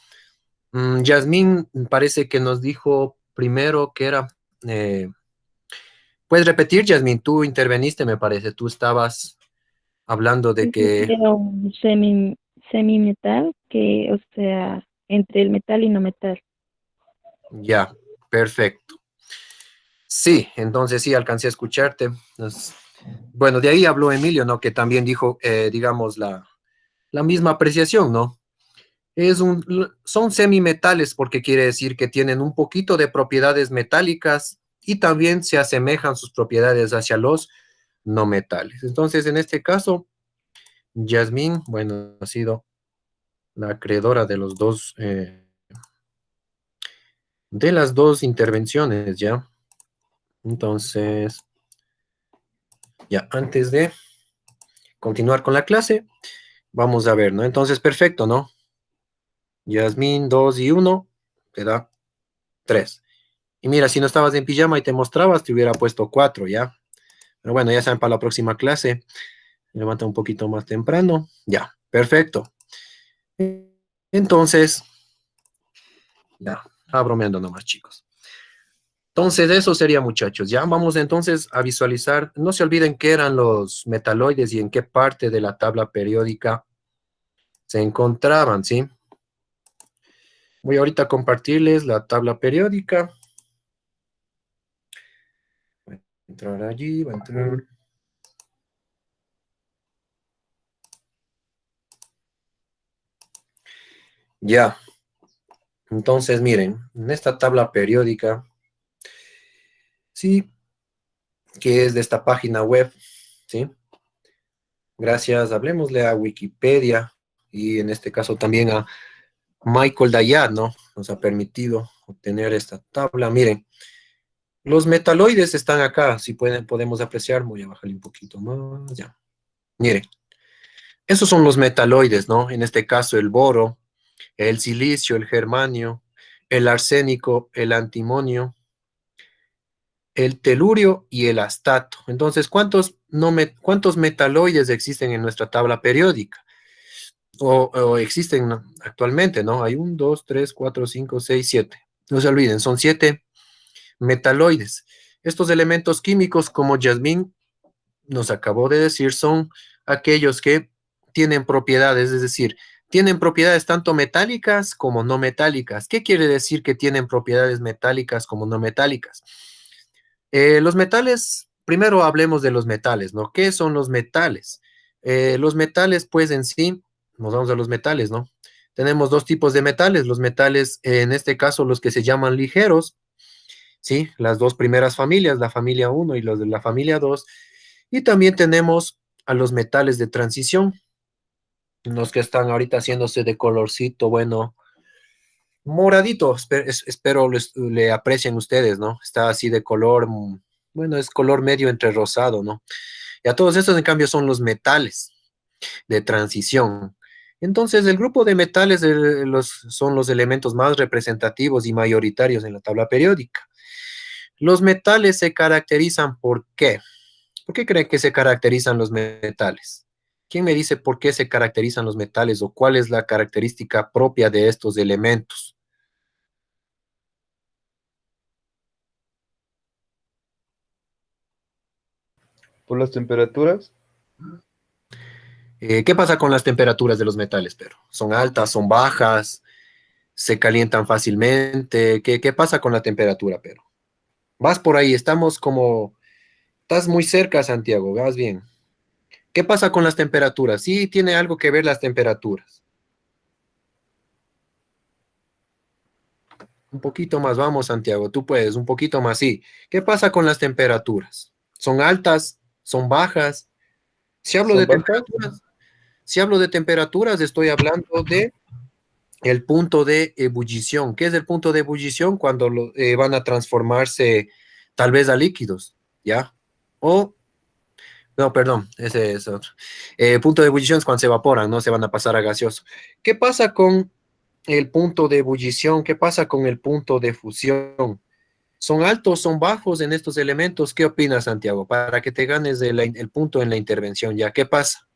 S1: Yasmín parece que nos dijo primero que era... ¿puedes repetir, Yasmín? Tú interveniste, me parece. Tú estabas hablando de
S5: Dice
S1: que...
S5: que era un semimetal, que, o sea, entre el metal y no metal.
S1: Ya, perfecto. Sí, entonces sí, alcancé a escucharte. Bueno, de ahí habló Emilio, ¿no? Que también dijo, digamos, la misma apreciación, ¿no? Son semimetales porque quiere decir que tienen un poquito de propiedades metálicas y también se asemejan sus propiedades hacia los no metales. Entonces, en este caso, Yasmín, bueno, ha sido la acreedora de los dos, de las dos intervenciones, ¿ya? Entonces, ya antes de continuar con la clase, vamos a ver, ¿no? Entonces, perfecto, ¿no? Yasmín, 2 y 1, te da 3. Y mira, si no estabas en pijama y te mostrabas, te hubiera puesto 4, ¿ya? Pero bueno, ya saben, para la próxima clase, levanta un poquito más temprano. Ya, perfecto. Entonces, ya, estaba bromeando nomás, chicos. Entonces, eso sería, muchachos. Ya vamos entonces a visualizar. No se olviden qué eran los metaloides y en qué parte de la tabla periódica se encontraban, ¿sí? Voy ahorita a compartirles la tabla periódica. Voy a entrar allí, voy a entrar. Ya, entonces miren, en esta tabla periódica, sí, que es de esta página web, ¿sí? Gracias, hablemosle a Wikipedia y en este caso también a Michael Dayat, ¿no? Nos ha permitido obtener esta tabla. Miren, los metaloides están acá, si pueden, podemos apreciar, voy a bajarle un poquito más, ya. Miren, esos son los metaloides, ¿no? En este caso el boro, el silicio, el germanio, el arsénico, el antimonio, el telurio y el astato. Entonces, ¿cuántos metaloides existen en nuestra tabla periódica? O existen actualmente, ¿no? Hay 1, 2, 3, 4, 5, 6, 7. No se olviden, son 7 metaloides. Estos elementos químicos, como Yasmín nos acabó de decir, son aquellos que tienen propiedades, es decir, tienen propiedades tanto metálicas como no metálicas. ¿Qué quiere decir que tienen propiedades metálicas como no metálicas? Los metales, primero hablemos de los metales, ¿no? ¿Qué son los metales? Los metales, pues en sí, nos vamos a los metales, ¿no? Tenemos dos tipos de metales, los metales, en este caso, los que se llaman ligeros, ¿sí? Las dos primeras familias, la familia 1 y los de la familia 2, y también tenemos a los metales de transición, los que están ahorita haciéndose de colorcito, bueno, moradito, espero le aprecien ustedes, ¿no? Está así de color, bueno, es color medio entre rosado, ¿no? Y a todos estos, en cambio, son los metales de transición. Entonces, el grupo de metales son los elementos más representativos y mayoritarios en la tabla periódica. Los metales se caracterizan ¿por qué? ¿Por qué creen que se caracterizan los metales? ¿Quién me dice por qué se caracterizan los metales o cuál es la característica propia de estos elementos?
S6: por las temperaturas.
S1: ¿Qué pasa con las temperaturas de los metales, pero? ¿Son altas, son bajas, se calientan fácilmente? ¿Qué pasa con la temperatura, pero? Vas por ahí, estás muy cerca, Santiago, vas bien. ¿Qué pasa con las temperaturas? Sí, tiene algo que ver las temperaturas. Un poquito más, vamos, Santiago, tú puedes, un poquito más, sí. ¿Qué pasa con las temperaturas? ¿Son altas? ¿Son bajas? Si hablo
S6: ¿Son
S1: de
S6: bajas?
S1: temperaturas, si hablo de temperaturas, estoy hablando de el punto de ebullición. ¿Qué es el punto de ebullición? Cuando van a transformarse tal vez a líquidos, ¿ya? O, no, perdón, ese es otro. Punto de ebullición es cuando se evaporan, no se van a pasar a gaseoso. ¿Qué pasa con el punto de ebullición? ¿Qué pasa con el punto de fusión? ¿Son altos, son bajos en estos elementos? ¿Qué opinas, Santiago? Para que te ganes el punto en la intervención, ¿ya? ¿Qué pasa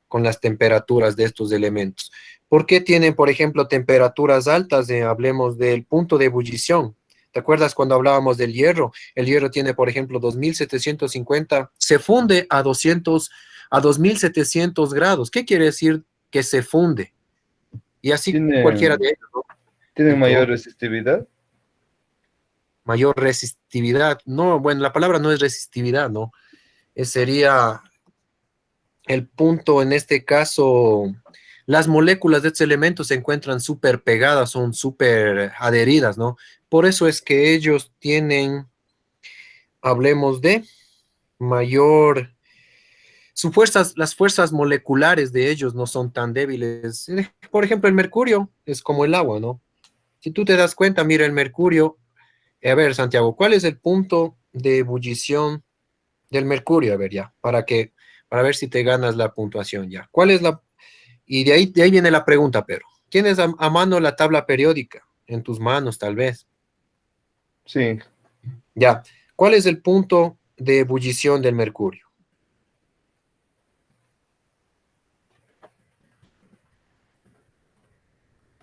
S1: con las temperaturas de estos elementos? ¿Por qué tienen, por ejemplo, temperaturas altas? Hablemos del punto de ebullición. ¿Te acuerdas cuando hablábamos del hierro? El hierro tiene, por ejemplo, 2750, se funde a 2700 grados. ¿Qué quiere decir que se funde? Y así cualquiera
S6: Tiene,
S1: de ellos, ¿no?
S6: tiene
S1: El
S6: mayor
S1: cobre,
S6: resistividad.
S1: mayor resistividad. No, bueno, la palabra no es resistividad, ¿no? Sería el punto en este caso, las moléculas de estos elementos se encuentran súper pegadas, son súper adheridas, ¿no? Por eso es que ellos tienen, hablemos de mayor, las fuerzas moleculares de ellos no son tan débiles. Por ejemplo, el mercurio es como el agua, ¿no? Si tú te das cuenta, mira el mercurio. A ver, Santiago, ¿cuál es el punto de ebullición del mercurio? A ver, ya, para ver si te ganas la puntuación ya. ¿Cuál es la Y de ahí viene la pregunta, pero ¿tienes a mano la tabla periódica? En tus manos, tal vez.
S6: Sí,
S1: Ya. ¿Cuál es el punto de ebullición del mercurio?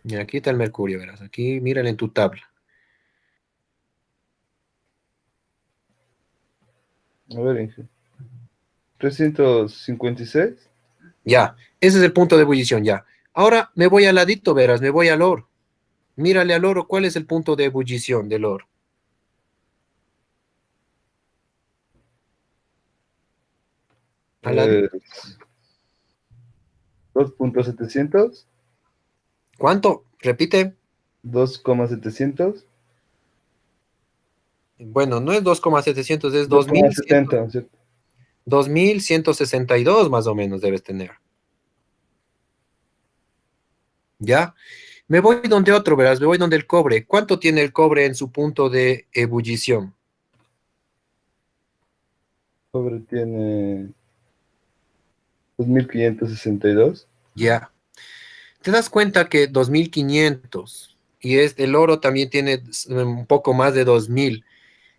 S1: Y aquí está el mercurio, verás. Aquí, míralo en tu tabla.
S6: a ver, Inge. 356.
S1: Ya. Ese es el punto de ebullición, ya. Ahora me voy al ladito, verás, me voy al oro. Mírale al oro, ¿cuál es el punto de ebullición del oro? Al
S6: eh,
S1: ladito.
S6: 2.700.
S1: ¿Cuánto? Repite.
S6: 2,700.
S1: Bueno, no es 2,700, es
S6: 2,70, ¿cierto?
S1: 2162 más o menos debes tener. ¿Ya? Me voy donde otro, verás, me voy donde el cobre. ¿Cuánto tiene el cobre en su punto de ebullición?
S6: Cobre tiene 2.562.
S1: Ya. ¿Te das cuenta que 2500 y el oro también tiene un poco más de 2000?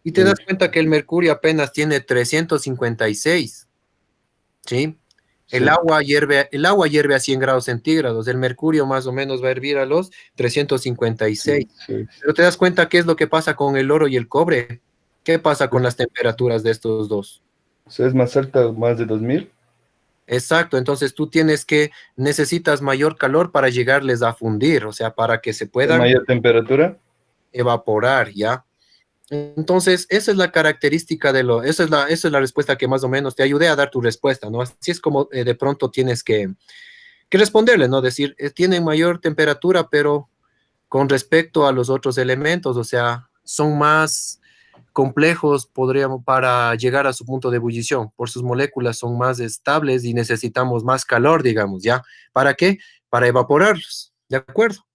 S1: Y te das cuenta que el mercurio apenas tiene 356, ¿sí?
S6: Sí,
S1: El agua hierve a 100 grados centígrados, el mercurio más o menos va a hervir a los 356.
S6: sí, sí.
S1: Pero te das cuenta qué es lo que pasa con el oro y el cobre. ¿Qué pasa con las temperaturas de estos dos?
S6: O sea, es más alta, más de 2.000.
S1: Exacto, entonces necesitas mayor calor para llegarles a fundir, o sea, para que se
S6: De
S1: puedan
S6: mayor temperatura.
S1: evaporar, ¿ya? Entonces, esa es la característica esa es la respuesta que más o menos te ayudé a dar tu respuesta, ¿no? Así es como de pronto tienes que responderle, ¿no? Decir, tienen mayor temperatura, pero con respecto a los otros elementos, o sea, son más complejos, podríamos, para llegar a su punto de ebullición. Por sus moléculas son más estables y necesitamos más calor, digamos, ¿ya? ¿Para qué? Para evaporarlos, ¿de acuerdo?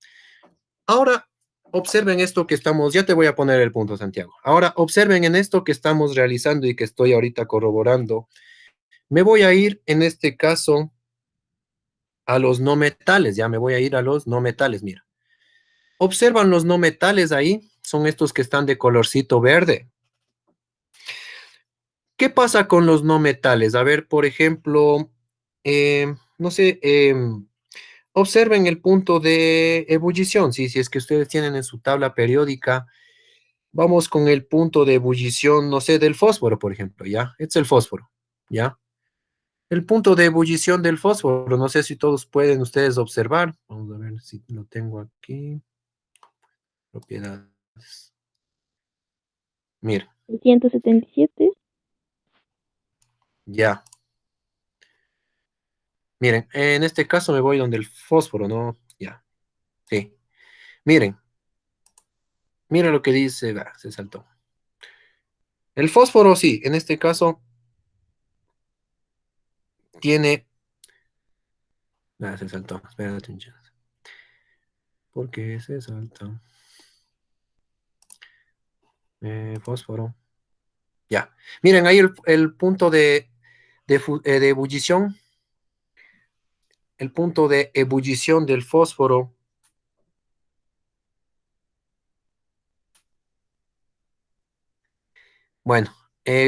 S1: Ahora, observen esto que ya te voy a poner el punto, Santiago. Ahora, observen en esto que estamos realizando y que estoy ahorita corroborando. Me voy a ir, en este caso, a los no metales, ya me voy a ir a los no metales, mira. Observan los no metales ahí, son estos que están de colorcito verde. ¿Qué pasa con los no metales? A ver, por ejemplo, no sé, observen el punto de ebullición, ¿sí? Si es que ustedes tienen en su tabla periódica, vamos con el punto de ebullición, no sé, del fósforo, por ejemplo, ¿ya? Este es el fósforo. ¿ya? El punto de ebullición del fósforo, no sé si todos pueden ustedes observar. Vamos a ver si lo tengo aquí. Propiedades. Mira,
S5: 177.
S1: ya. Miren, en este caso me voy donde el fósforo, ¿no? Ya, sí. Miren, miren lo que dice, se saltó. El fósforo, sí, en este caso tiene... se saltó, espérate un chance. ¿Por qué se salta? Fósforo. Ya. Miren, ahí el punto de ebullición. El punto de ebullición del fósforo. Bueno,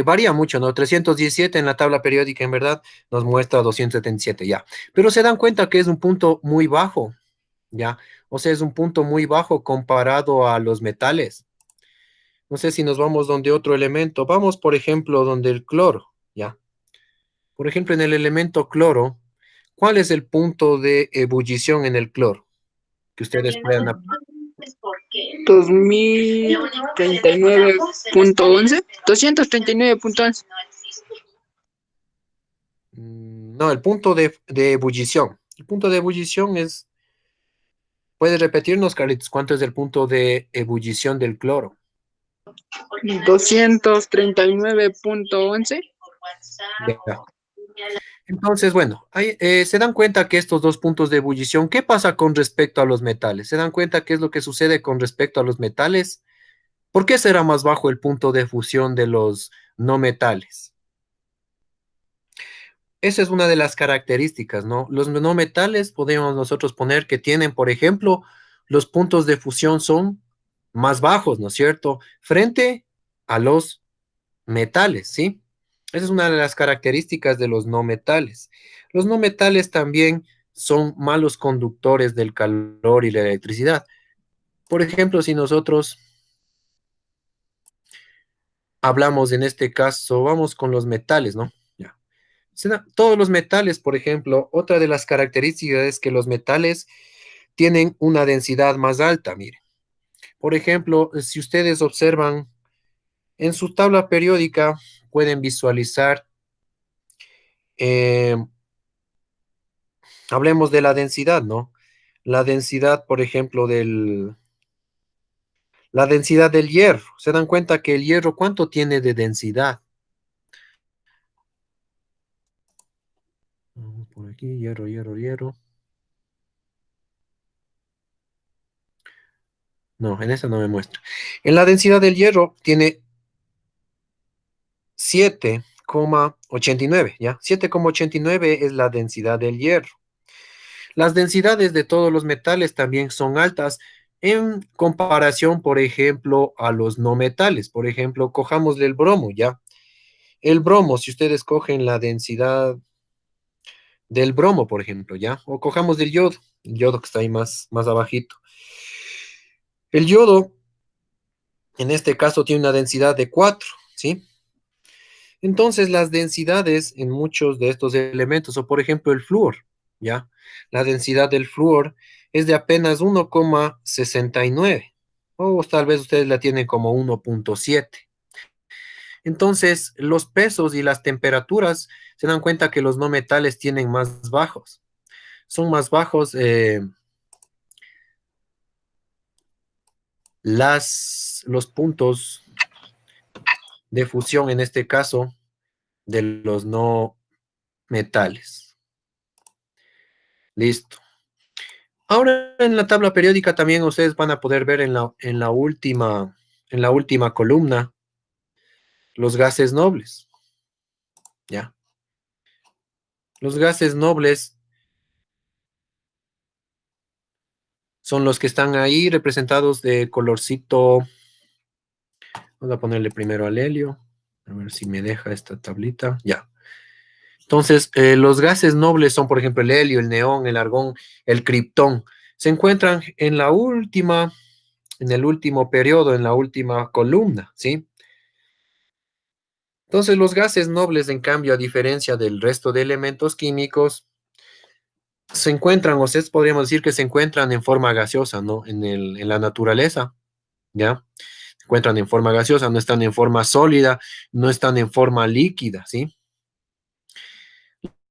S1: varía mucho, ¿no? 317 en la tabla periódica, en verdad, nos muestra 277, ya. Pero se dan cuenta que es un punto muy bajo, ¿ya? O sea, es un punto muy bajo comparado a los metales. No sé si nos vamos donde otro elemento. Vamos, por ejemplo, donde el cloro, ¿ya? Por ejemplo, en el elemento cloro, ¿cuál es el punto de ebullición en el cloro? Que ustedes puedan...
S3: 2039.11. 239.11.
S1: No, el punto de ebullición. El punto de ebullición es... ¿Puedes repetirnos, Carlitos, cuánto es el punto de ebullición del cloro?
S3: 239.11.
S1: Ya. Entonces, bueno, se dan cuenta que estos dos puntos de ebullición, ¿qué pasa con respecto a los metales? ¿Se dan cuenta qué es lo que sucede con respecto a los metales? ¿Por qué será más bajo el punto de fusión de los no metales? Esa es una de las características, ¿no? Los no metales podemos nosotros poner que tienen, por ejemplo, los puntos de fusión son más bajos, ¿no es cierto? Frente a los metales, ¿sí? Esa es una de las características de los no metales. Los no metales también son malos conductores del calor y la electricidad. Por ejemplo, si nosotros hablamos en este caso, vamos con los metales, ¿no? Ya. Todos los metales, por ejemplo, otra de las características es que los metales tienen una densidad más alta, miren. Por ejemplo, si ustedes observan en su tabla periódica, pueden visualizar, eh, hablemos de la densidad, ¿no? La densidad, por ejemplo, la densidad del hierro. ¿Se dan cuenta que el hierro cuánto tiene de densidad? Vamos por aquí, hierro, hierro, hierro. No, en esa no me muestra. En la densidad del hierro tiene 7,89, ¿ya? 7,89 es la densidad del hierro. Las densidades de todos los metales también son altas en comparación, por ejemplo, a los no metales. Por ejemplo, cojamos el bromo, ¿ya? El bromo, si ustedes cogen la densidad del bromo, por ejemplo, ¿ya? O cojamos del yodo, el yodo que está ahí más abajito. El yodo, en este caso, tiene una densidad de 4, ¿sí? Entonces, las densidades en muchos de estos elementos, o por ejemplo el flúor, ¿ya? La densidad del flúor es de apenas 1,69, o tal vez ustedes la tienen como 1,7. Entonces, los pesos y las temperaturas se dan cuenta que los no metales tienen más bajos. Son más bajos los puntos de fusión, en este caso, de los no metales. Listo. Ahora en la tabla periódica también ustedes van a poder ver en la última columna los gases nobles. ¿Ya? Los gases nobles son los que están ahí representados de colorcito. Vamos a ponerle primero al helio. A ver si me deja esta tablita. Ya. Entonces, los gases nobles son, por ejemplo, el helio, el neón, el argón, el criptón. Se encuentran en el último periodo, en la última columna, ¿sí? Entonces, los gases nobles, en cambio, a diferencia del resto de elementos químicos, se encuentran, o sea, podríamos decir que se encuentran en forma gaseosa, ¿no? En la naturaleza, ¿ya? Se encuentran en forma gaseosa, no están en forma sólida, no están en forma líquida, ¿sí?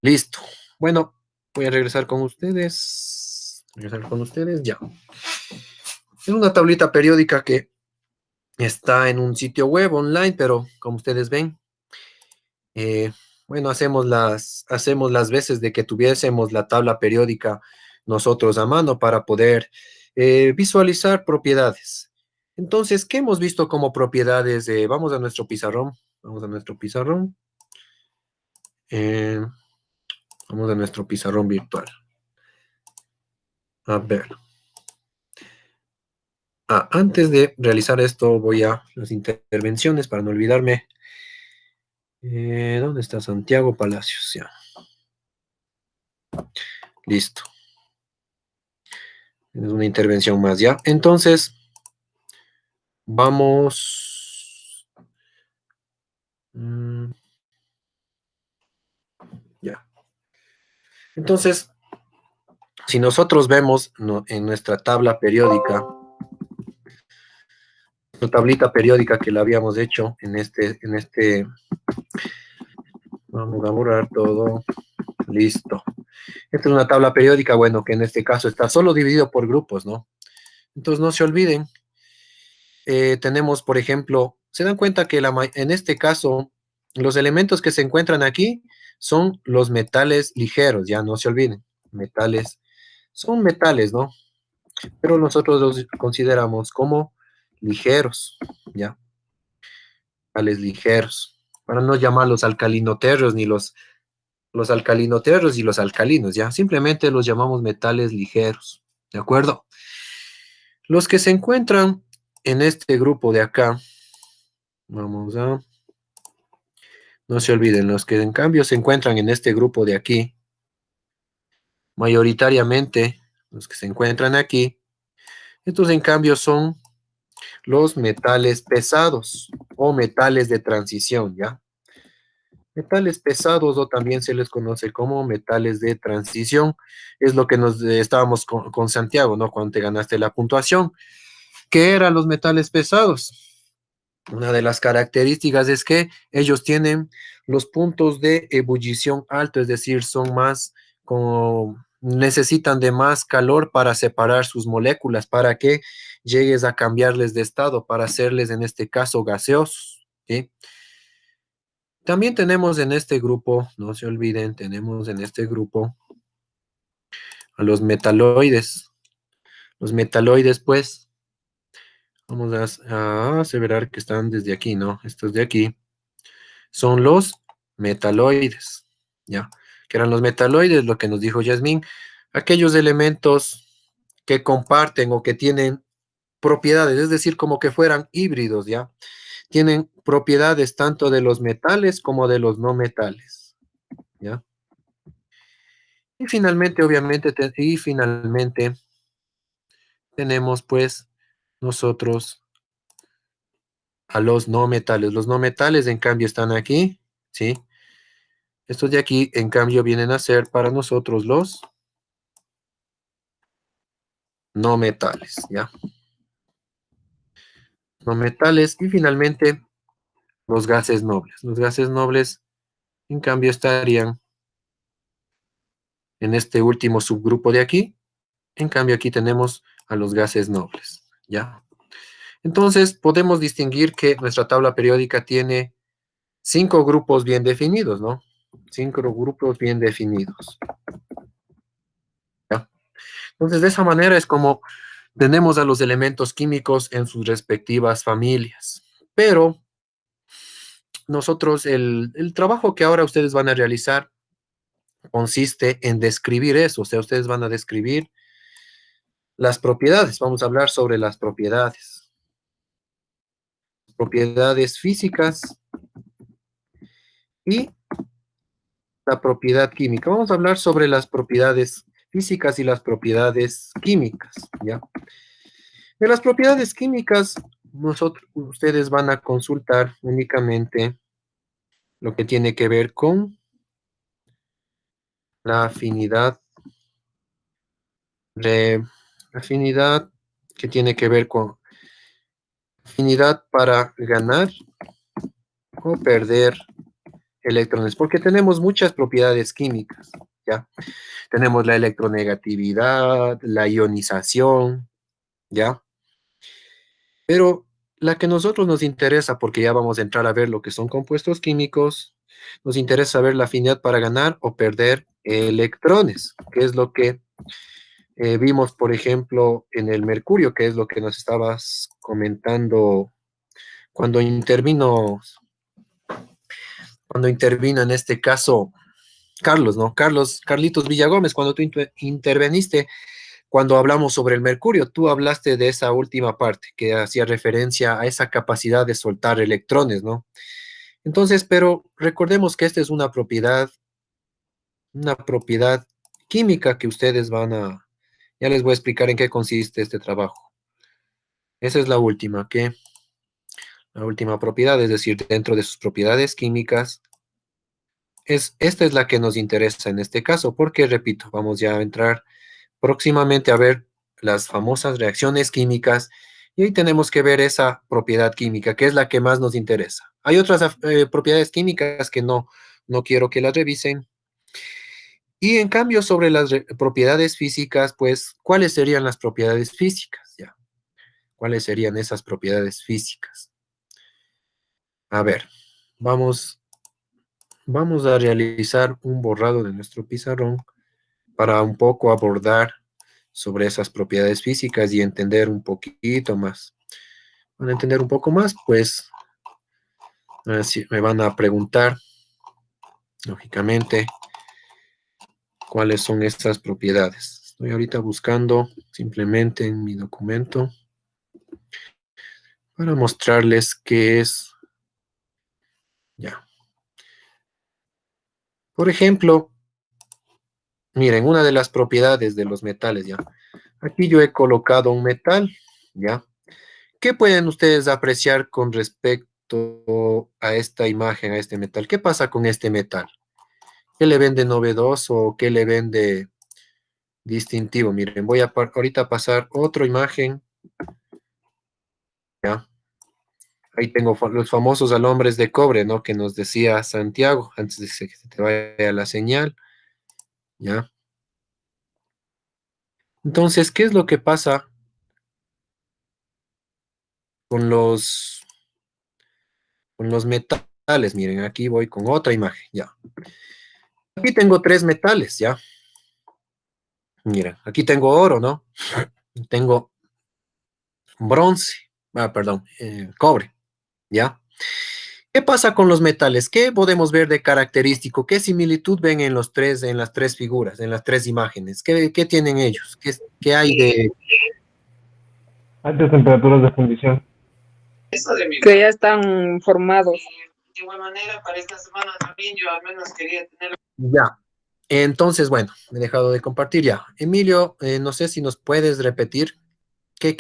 S1: Listo. Bueno, voy a regresar con ustedes. Regresar con ustedes, ya. Es una tablita periódica que está en un sitio web online, pero como ustedes ven, eh, bueno, hacemos las veces de que tuviésemos la tabla periódica nosotros a mano para poder visualizar propiedades. Entonces, ¿qué hemos visto como propiedades? Vamos a nuestro pizarrón. Vamos a nuestro pizarrón. Eh, Vamos a nuestro pizarrón virtual. A ver. Antes de realizar esto, voy a las intervenciones para no olvidarme. ¿Dónde está Santiago Palacios? Ya. Listo. Es una intervención más, ¿ya? Entonces, vamos. Ya. Entonces, si nosotros vemos en nuestra tabla periódica, la tablita periódica que la habíamos hecho vamos a borrar todo. Listo. Esta es una tabla periódica, bueno, que en este caso está solo dividido por grupos, ¿no? Entonces, no se olviden. Tenemos, por ejemplo, se dan cuenta que en este caso, los elementos que se encuentran aquí son los metales ligeros, ya no se olviden. Son metales, ¿no? Pero nosotros los consideramos como ligeros, ¿ya? Metales ligeros. Para no llamarlos alcalinoterros ni los alcalinoterros y los alcalinos, ¿ya? Simplemente los llamamos metales ligeros, ¿de acuerdo? Los que se encuentran en este grupo de acá, no se olviden, los que en cambio se encuentran en este grupo de aquí, mayoritariamente los que se encuentran aquí, estos en cambio son los metales pesados o metales de transición, ¿ya? Metales pesados o también se les conoce como metales de transición, es lo que nos estábamos con Santiago, ¿no? Cuando te ganaste la puntuación. ¿Qué eran los metales pesados? Una de las características es que ellos tienen los puntos de ebullición alto, es decir, son más, necesitan de más calor para separar sus moléculas, para que llegues a cambiarles de estado, para hacerles, en este caso, gaseosos, ¿sí? También tenemos en este grupo, no se olviden, tenemos en este grupo a los metaloides. Los metaloides, pues, vamos a aseverar que están desde aquí, ¿no? Estos de aquí son los metaloides, ¿ya? ¿Qué eran los metaloides? Lo que nos dijo Yasmín, aquellos elementos que comparten o que tienen propiedades, es decir, como que fueran híbridos, ¿ya? Tienen propiedades tanto de los metales como de los no metales, ¿ya? Y finalmente, obviamente, tenemos pues nosotros a los no metales. Los no metales, en cambio, están aquí, ¿sí? Estos de aquí, en cambio, vienen a ser para nosotros los no metales, ¿ya? No metales y finalmente los gases nobles. Los gases nobles, en cambio, estarían en este último subgrupo de aquí. En cambio, aquí tenemos a los gases nobles, ¿ya? Entonces, podemos distinguir que nuestra tabla periódica tiene 5 grupos bien definidos, ¿no? 5 grupos bien definidos, ¿ya? Entonces, de esa manera es como tenemos a los elementos químicos en sus respectivas familias. Pero nosotros, el trabajo que ahora ustedes van a realizar consiste en describir eso. O sea, ustedes van a describir las propiedades. Vamos a hablar sobre las propiedades. Propiedades físicas y la propiedad química. Vamos a hablar sobre las propiedades físicas y las propiedades químicas, ¿ya? De las propiedades químicas, ustedes van a consultar únicamente lo que tiene que ver con la afinidad, afinidad que tiene que ver con afinidad para ganar o perder electrones, porque tenemos muchas propiedades químicas, ¿ya? Tenemos la electronegatividad, la ionización, ¿ya? Pero la que a nosotros nos interesa, porque ya vamos a entrar a ver lo que son compuestos químicos, nos interesa saber la afinidad para ganar o perder electrones, que es lo que vimos, por ejemplo, en el mercurio, que es lo que nos estabas comentando cuando intervino en este caso Carlos, ¿no? Carlitos Villagómez, cuando tú interveniste, cuando hablamos sobre el mercurio, tú hablaste de esa última parte que hacía referencia a esa capacidad de soltar electrones, ¿no? Entonces, pero recordemos que esta es una propiedad química que ustedes ya les voy a explicar en qué consiste este trabajo. Esa es la última, la última propiedad, es decir, dentro de sus propiedades químicas, esta es la que nos interesa en este caso, porque, repito, vamos ya a entrar próximamente a ver las famosas reacciones químicas y ahí tenemos que ver esa propiedad química, que es la que más nos interesa. Hay otras propiedades químicas que no quiero que las revisen. Y en cambio, sobre las propiedades físicas, pues, ¿cuáles serían las propiedades físicas? Ya. ¿Cuáles serían esas propiedades físicas? A ver, vamos a realizar un borrado de nuestro pizarrón para un poco abordar sobre esas propiedades físicas y entender un poquito más. Para entender un poco más, pues, me van a preguntar, lógicamente, cuáles son estas propiedades. Estoy ahorita buscando simplemente en mi documento para mostrarles qué es. Ya. Por ejemplo, miren, una de las propiedades de los metales, ya. Aquí yo he colocado un metal, ya. ¿Qué pueden ustedes apreciar con respecto a esta imagen, a este metal? ¿Qué pasa con este metal? ¿Qué le ven de novedoso o qué le ven de distintivo? Miren, voy a ahorita pasar otra imagen, ya. Ahí tengo los famosos alambres de cobre, ¿no? Que nos decía Santiago, antes de que se te vaya la señal, ¿ya? Entonces, ¿qué es lo que pasa con los metales? Miren, aquí voy con otra imagen, ya. Aquí tengo tres metales, ya. Miren, aquí tengo oro, ¿no? Tengo bronce, perdón, cobre, ¿ya? ¿Qué pasa con los metales? ¿Qué podemos ver de característico? ¿Qué similitud ven en las tres figuras, en las tres imágenes? ¿Qué tienen ellos? ¿Qué hay de...?
S4: Altas temperaturas de fundición.
S3: Que ya están formados.
S7: De igual manera, para esta semana también yo al menos quería tener...
S1: Ya. Entonces, bueno, me he dejado de compartir ya. Emilio, no sé si nos puedes repetir. ¿Qué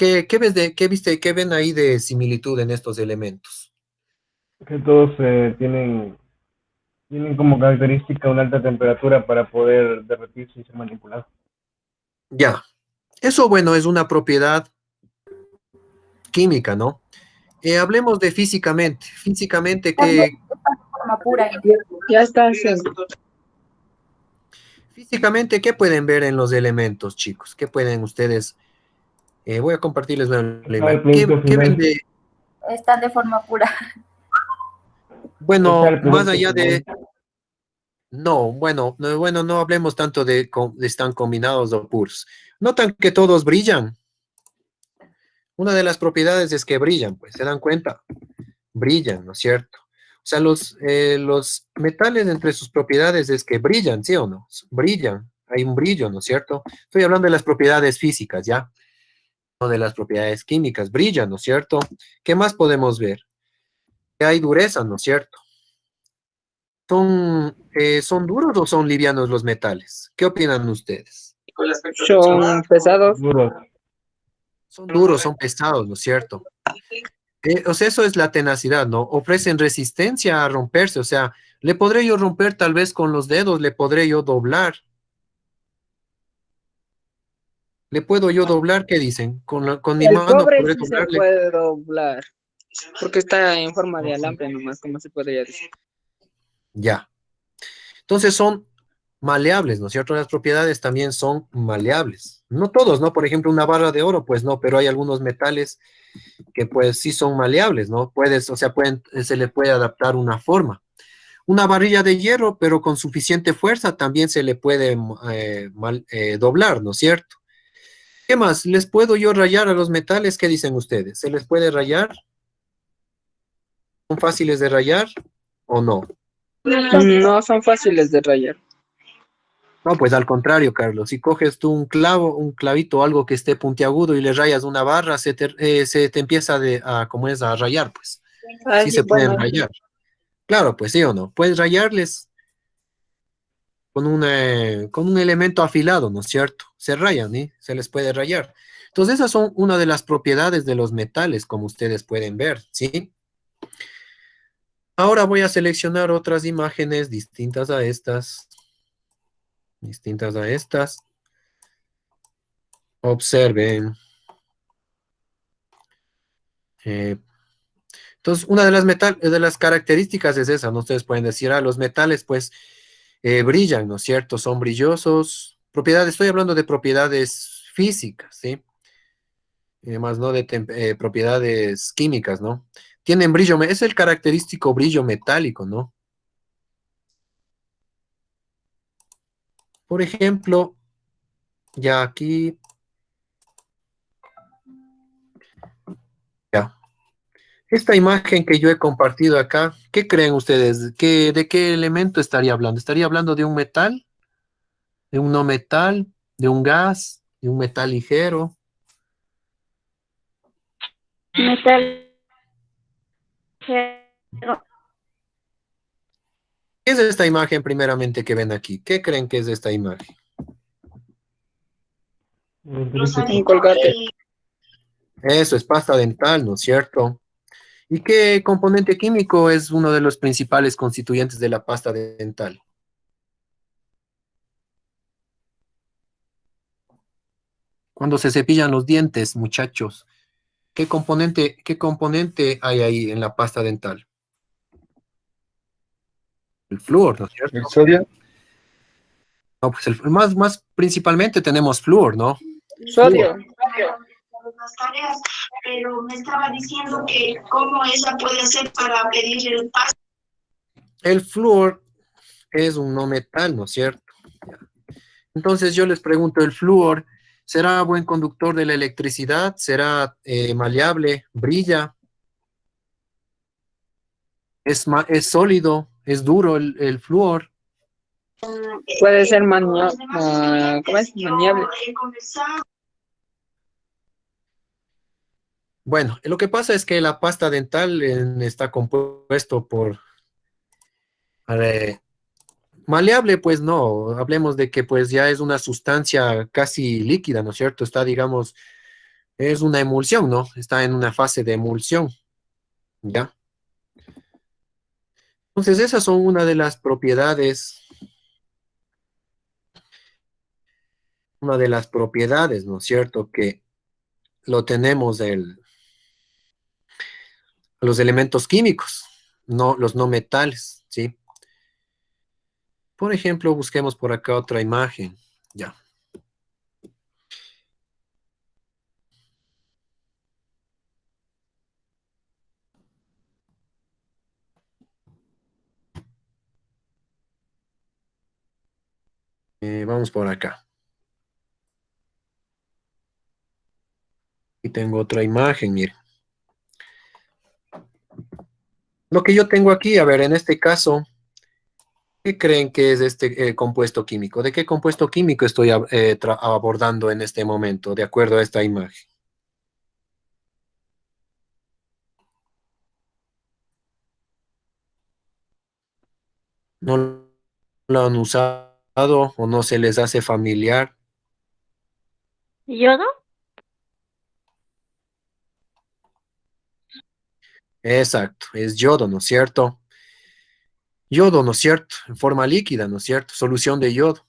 S1: viste, qué ven ahí de similitud en estos elementos?
S4: Que todos tienen como característica una alta temperatura para poder derretirse y ser manipulados.
S1: Ya. Eso, bueno, es una propiedad química, ¿no? Hablemos de físicamente. Físicamente,
S2: De forma pura.
S3: Ya está haciendo.
S1: físicamente, ¿qué pueden ver en los elementos, chicos? ¿Qué pueden ustedes? Voy a compartirles la imagen. ¿Qué ven de...?
S2: Están de forma pura.
S1: Bueno,
S4: Está el
S1: más
S4: producto
S1: allá de...
S4: final.
S1: No, bueno, no hablemos tanto de están combinados o puros. ¿Notan que todos brillan? Una de las propiedades es que brillan, pues, ¿se dan cuenta? Brillan, ¿no es cierto? O sea, los metales entre sus propiedades es que brillan, ¿sí o no? Brillan, hay un brillo, ¿no es cierto? Estoy hablando de las propiedades físicas, ¿ya? No de las propiedades químicas, brillan, ¿no es cierto? ¿Qué más podemos ver? Que hay dureza, ¿no es cierto? ¿Son duros o son livianos los metales? ¿Qué opinan ustedes?
S3: Son pesados.
S4: Duros.
S1: Son duros, son pesados, ¿no es cierto? O sea, eso es la tenacidad, ¿no? Ofrecen resistencia a romperse, o sea, Le podré yo romper tal vez con los dedos, le podré yo doblar. ¿Le puedo yo doblar? ¿Qué dicen? Con mi
S3: El
S1: mano
S3: cobre
S1: podré
S3: sí se
S1: doblarle.
S3: puede doblar, porque está en forma de alambre nomás, como se podría decir.
S1: Ya. Entonces son maleables, ¿no es cierto? Las propiedades también son maleables. No todos, ¿no? Por ejemplo, una barra de oro, pues no, pero hay algunos metales que pues sí son maleables, ¿no? Puedes, o sea, se le puede adaptar una forma. Una varilla de hierro, pero con suficiente fuerza, también se le puede doblar, ¿no es cierto? ¿Qué más? ¿Les puedo yo rayar a los metales? ¿Qué dicen ustedes? ¿Se les puede rayar? ¿Son fáciles de rayar o no?
S3: No son fáciles de rayar.
S1: No, pues al contrario, Carlos. Si coges tú un clavo, un clavito, algo que esté puntiagudo y le rayas una barra, se te empieza ¿cómo es? A rayar, pues.
S3: Ah,
S1: Sí
S3: sí,
S1: se
S3: bueno,
S1: pueden rayar. Claro, pues sí o no. Puedes rayarles con un elemento afilado, ¿no es cierto? Se rayan, ¿sí? Se les puede rayar. Entonces, esas son una de las propiedades de los metales, como ustedes pueden ver, ¿sí? Ahora voy a seleccionar otras imágenes distintas a estas. Distintas a estas. Observen. eh, entonces, una de las características es esa, ¿no? Ustedes pueden decir, los metales, pues, brillan, ¿no es cierto? Son brillosos. Propiedades, estoy hablando de propiedades físicas, ¿sí? Y demás, ¿no? De propiedades químicas, ¿no? Tienen brillo, es el característico brillo metálico, ¿no? Por ejemplo, ya aquí, ya. Esta imagen que yo he compartido acá, ¿qué creen ustedes? ¿De qué elemento estaría hablando? ¿Estaría hablando de un metal? ¿De un no metal? ¿De un gas? ¿De un metal ligero?
S5: Metal.
S1: ¿Qué es esta imagen primeramente que ven aquí? ¿Qué creen que es esta imagen?
S3: un colgate.
S1: Eso es pasta dental, ¿no es cierto? ¿Y qué componente químico es uno de los principales constituyentes de la pasta dental? Cuando se cepillan los dientes, muchachos, qué componente hay ahí en la pasta dental? El flúor, ¿no es cierto?
S6: ¿El sodio?
S1: No, pues más principalmente tenemos flúor, ¿no? Flúor.
S3: Sodio.
S8: Las tareas, pero me estaba diciendo que cómo ella puede hacer para pedir el paso.
S1: El flúor es un no metal, ¿no es cierto? Entonces yo les pregunto, ¿el flúor será buen conductor de la electricidad? ¿Será maleable? ¿Brilla? ¿Es sólido? ¿Es duro el flúor?
S3: Puede ser ¿cómo es? Maniable.
S1: Bueno, lo que pasa es que la pasta dental está compuesto por maleable, pues no, hablemos de que pues ya es una sustancia casi líquida, ¿no es cierto? Está, digamos, es una emulsión, ¿no? Está en una fase de emulsión, ¿ya? Entonces esas son una de las propiedades, ¿no es cierto? Que lo tenemos los elementos químicos, no los no metales, ¿sí? Por ejemplo, busquemos por acá otra imagen, ya. Vamos por acá. Y tengo otra imagen, mire. Lo que yo tengo aquí, a ver, en este caso, ¿qué creen que es este compuesto químico? ¿De qué compuesto químico estoy abordando en este momento, de acuerdo a esta imagen? ¿No lo han usado o no se les hace familiar?
S5: ¿Yodo?
S1: Exacto, es yodo, ¿no es cierto? Yodo, ¿no es cierto? En forma líquida, ¿no es cierto? Solución de yodo.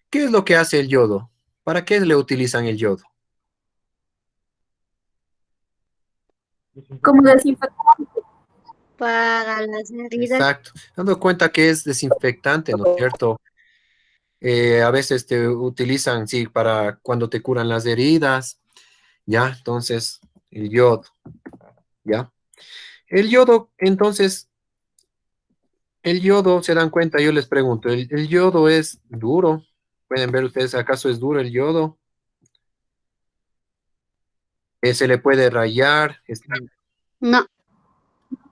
S1: ¿Qué es lo que hace el yodo? ¿Para qué le utilizan el yodo?
S2: Como desinfectante.
S9: Para las heridas.
S1: Exacto. Dando cuenta que es desinfectante, ¿no es cierto? A veces te utilizan, sí, para cuando te curan las heridas, ¿ya? Entonces, el yodo, ¿ya? El yodo, entonces, el yodo, se dan cuenta, yo les pregunto, ¿el yodo es duro? ¿Pueden ver ustedes, acaso es duro el yodo? ¿Se le puede rayar?
S9: No,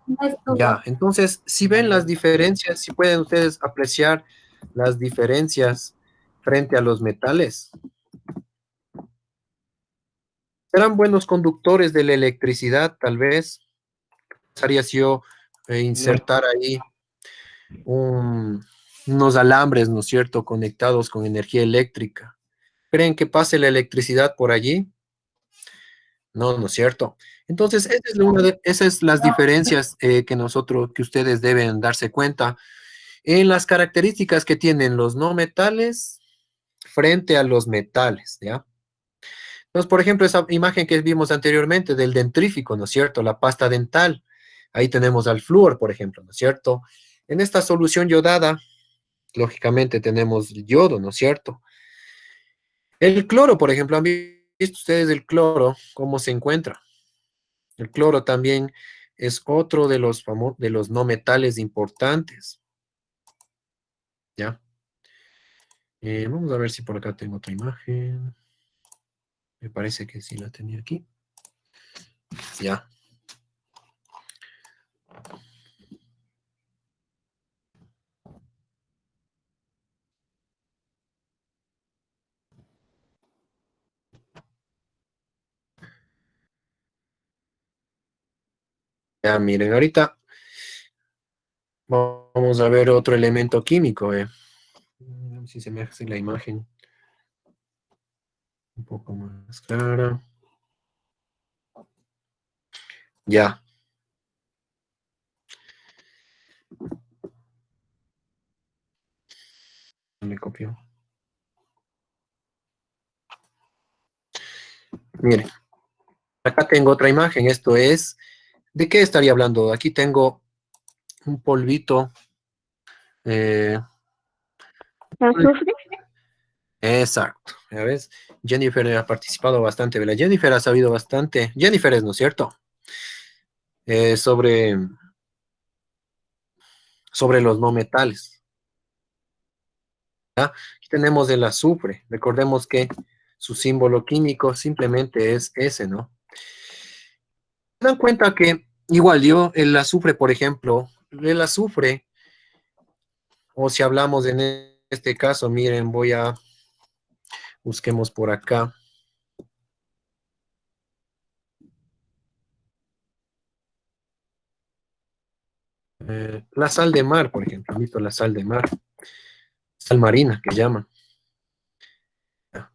S2: No es
S1: Ya,
S2: duro.
S1: entonces, si ven las diferencias, si pueden ustedes apreciar las diferencias frente a los metales. ¿Serán buenos conductores de la electricidad, tal vez? Haría si yo insertar ahí unos alambres, ¿no es cierto?, conectados con energía eléctrica. ¿Creen que pase la electricidad por allí? No, no es cierto. Entonces, esas es las diferencias que ustedes deben darse cuenta en las características que tienen los no metales frente a los metales, ¿ya? Entonces, por ejemplo, esa imagen que vimos anteriormente del dentrífico, ¿no es cierto? La pasta dental. Ahí tenemos al flúor, por ejemplo, ¿no es cierto? En esta solución yodada, lógicamente tenemos yodo, ¿no es cierto? El cloro, por ejemplo, ¿han visto ustedes el cloro? ¿Cómo se encuentra? El cloro también es otro de los no metales importantes, ¿ya? Vamos a ver si por acá tengo otra imagen. Me parece que sí la tenía aquí. Ya. Ya, miren, ahorita vamos a ver otro elemento químico. A ver si se me hace la imagen un poco más clara. Ya. Me copió. Miren, acá tengo otra imagen. Esto es, ¿de qué estaría hablando? Aquí tengo un polvito. eh,
S5: ¿Azufre?
S1: exacto. ¿Ya ves? Jennifer ha participado bastante, ¿verdad? Jennifer ha sabido bastante. Jennifer es, ¿no es cierto? Sobre los no metales. ¿Ya? Aquí tenemos el azufre. Recordemos que su símbolo químico simplemente es ese, ¿no? Se dan cuenta que igual yo, el azufre, por ejemplo, el azufre, o si hablamos en este caso, miren, busquemos por acá. La sal de mar, por ejemplo, ¿han visto la sal de mar? Sal marina, que llaman. Ya.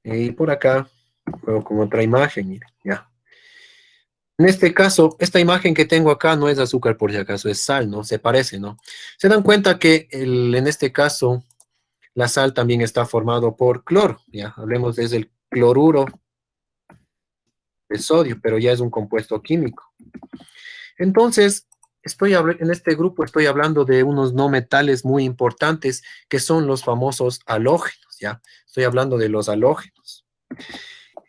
S1: Y por acá, juego con otra imagen, miren, ya. En este caso, esta imagen que tengo acá no es azúcar por si acaso, es sal, ¿no? Se parece, ¿no? Se dan cuenta que en este caso la sal también está formado por cloro, ¿ya? Hablemos desde el cloruro de sodio, pero ya es un compuesto químico. Entonces, en este grupo estoy hablando de unos no metales muy importantes que son los famosos halógenos, ¿ya? Estoy hablando de los halógenos.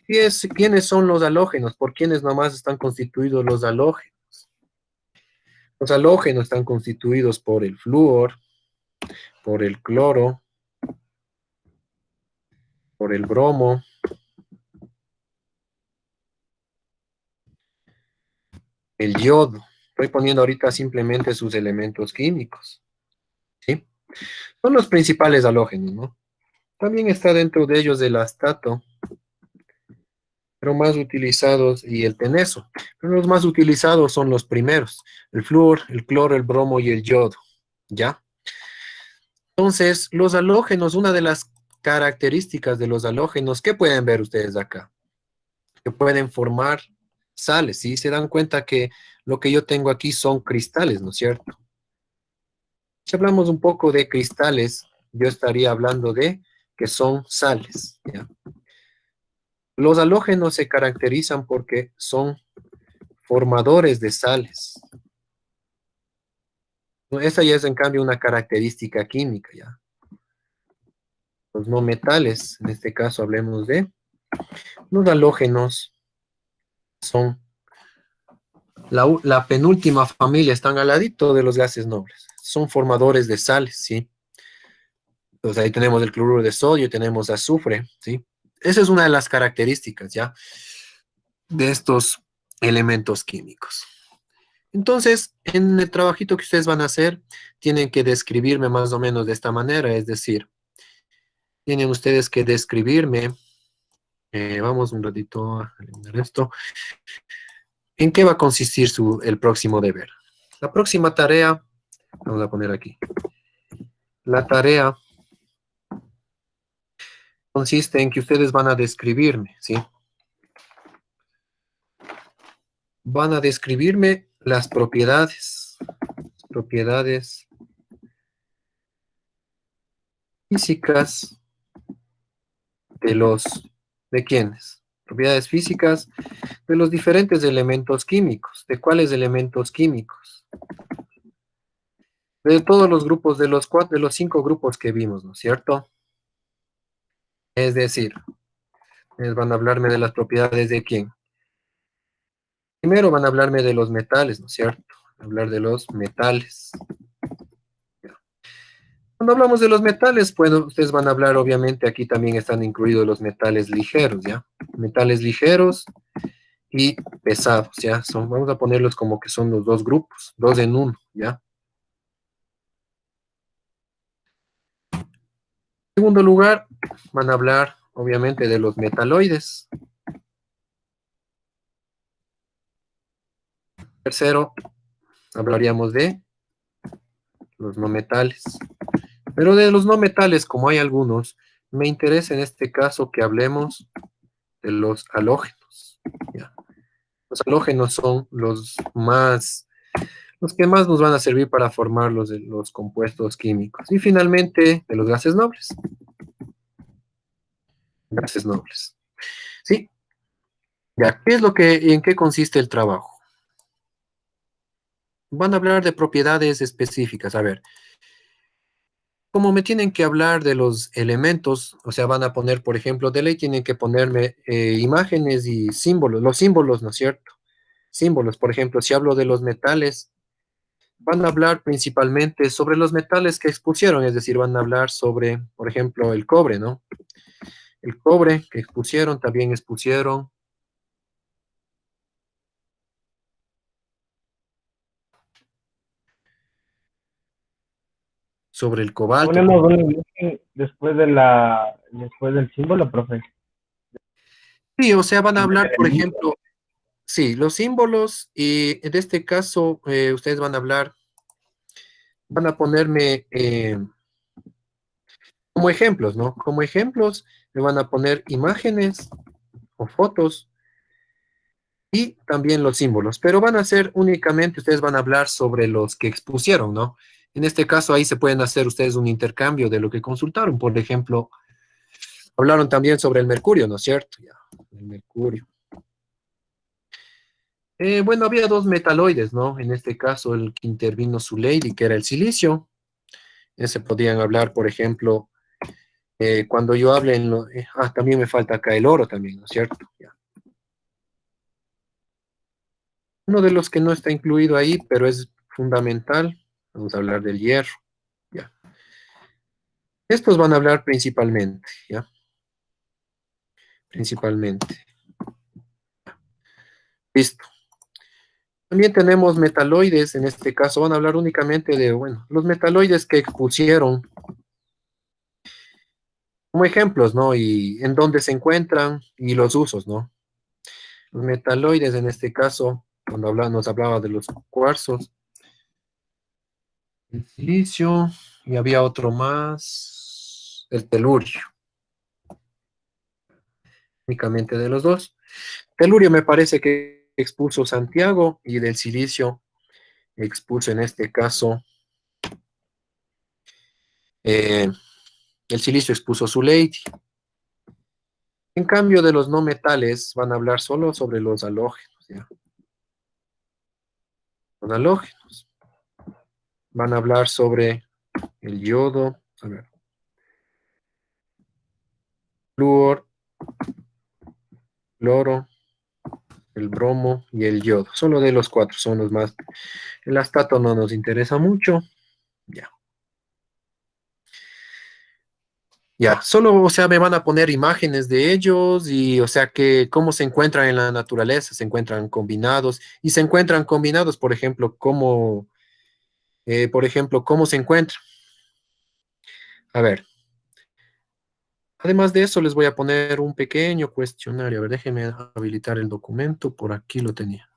S1: ¿Quiénes son los halógenos? ¿Por quiénes nomás están constituidos los halógenos? Los halógenos están constituidos por el flúor, por el cloro, por el bromo, el yodo. Estoy poniendo ahorita simplemente sus elementos químicos, ¿sí? Son los principales halógenos, ¿no? También está dentro de ellos el astato, pero más utilizados, y el teneso. Pero los más utilizados son los primeros, el flúor, el cloro, el bromo y el yodo, ¿ya? Entonces, los halógenos, una de las características de los halógenos, ¿qué pueden ver ustedes acá? Que pueden formar sales, ¿sí? Se dan cuenta que lo que yo tengo aquí son cristales, ¿no es cierto? Si hablamos un poco de cristales, yo estaría hablando de que son sales, ¿ya? Los halógenos se caracterizan porque son formadores de sales. Esa ya es en cambio una característica química, ¿ya? Los no metales, en este caso hablemos de los halógenos, son la penúltima familia, están al ladito de los gases nobles. Son formadores de sales, ¿sí? Entonces ahí tenemos el cloruro de sodio, tenemos azufre, ¿sí? Esa es una de las características, ¿ya? De estos elementos químicos. Entonces, en el trabajito que ustedes van a hacer, tienen que describirme más o menos de esta manera, es decir, tienen ustedes que describirme, vamos un ratito a eliminar esto, ¿en qué va a consistir el próximo deber? La próxima tarea, vamos a poner aquí, la tarea consiste en que ustedes van a describirme, ¿sí? Van a describirme las propiedades físicas ¿de quiénes? Propiedades físicas de los diferentes elementos químicos. ¿De cuáles elementos químicos? De todos los grupos, de los 5 grupos que vimos, ¿no es cierto? Es decir, ellos van a hablarme de las propiedades de quién. Primero van a hablarme de los metales, ¿no es cierto? Hablar de los metales. Cuando hablamos de los metales, bueno, ustedes van a hablar, obviamente, aquí también están incluidos los metales ligeros, ¿ya? Metales ligeros y pesados, ¿ya? Vamos a ponerlos como que son los dos grupos, 2 en 1, ¿ya? En segundo lugar, van a hablar, obviamente, de los metaloides. Tercero, hablaríamos de los no metales. Pero de los no metales, como hay algunos, me interesa en este caso que hablemos de los halógenos, ¿ya? Los halógenos son los que más nos van a servir para formar los compuestos químicos. Y finalmente, de los gases nobles. Gases nobles. ¿Sí? Ya, ¿en qué consiste el trabajo? Van a hablar de propiedades específicas. A ver, como me tienen que hablar de los elementos, o sea, van a poner, por ejemplo, de ley tienen que ponerme imágenes y símbolos, los símbolos, ¿no es cierto? Símbolos, por ejemplo, si hablo de los metales, van a hablar principalmente sobre los metales que expusieron, es decir, van a hablar sobre, por ejemplo, el cobre, ¿no? El cobre que expusieron, también expusieron sobre el cobalto.
S4: Ponemos una imagen después del símbolo, profe.
S1: Sí, o sea, van a hablar, por ejemplo, sí, los símbolos, y en este caso, ustedes van a hablar, van a ponerme como ejemplos, ¿no? Como ejemplos, me van a poner imágenes o fotos y también los símbolos, pero van a ser únicamente, ustedes van a hablar sobre los que expusieron, ¿no? En este caso, ahí se pueden hacer ustedes un intercambio de lo que consultaron. Por ejemplo, hablaron también sobre el mercurio, ¿no es cierto? Ya, el mercurio. Bueno, había 2 metaloides, ¿no? En este caso, el que intervino su lady, que era el silicio. Se podían hablar, por ejemplo, cuando yo hable también me falta acá el oro también, ¿no es cierto? Ya. Uno de los que no está incluido ahí, pero es fundamental, vamos a hablar del hierro, ¿ya? Estos van a hablar principalmente, ¿ya? Principalmente. Listo. También tenemos metaloides, en este caso van a hablar únicamente de, bueno, los metaloides que expusieron como ejemplos, ¿no? Y en dónde se encuentran y los usos, ¿no? Los metaloides, en este caso, cuando nos hablaba de los cuarzos, el silicio, y había otro más, el telurio. Únicamente de los dos. Telurio me parece que expuso Santiago y del silicio expuso en este caso, el silicio expuso su lady. En cambio de los no metales van a hablar solo sobre los halógenos, ¿ya? Los halógenos. Van a hablar sobre el yodo, a ver, flúor, cloro, el bromo y el yodo. Solo de los cuatro son los más. El astato no nos interesa mucho. Ya. Ya, solo, o sea, me van a poner imágenes de ellos y, o sea, que cómo se encuentran en la naturaleza, se encuentran combinados y se encuentran combinados, por ejemplo, cómo se encuentran. A ver, además de eso, les voy a poner un pequeño cuestionario. A ver, déjenme habilitar el documento, por aquí lo tenía.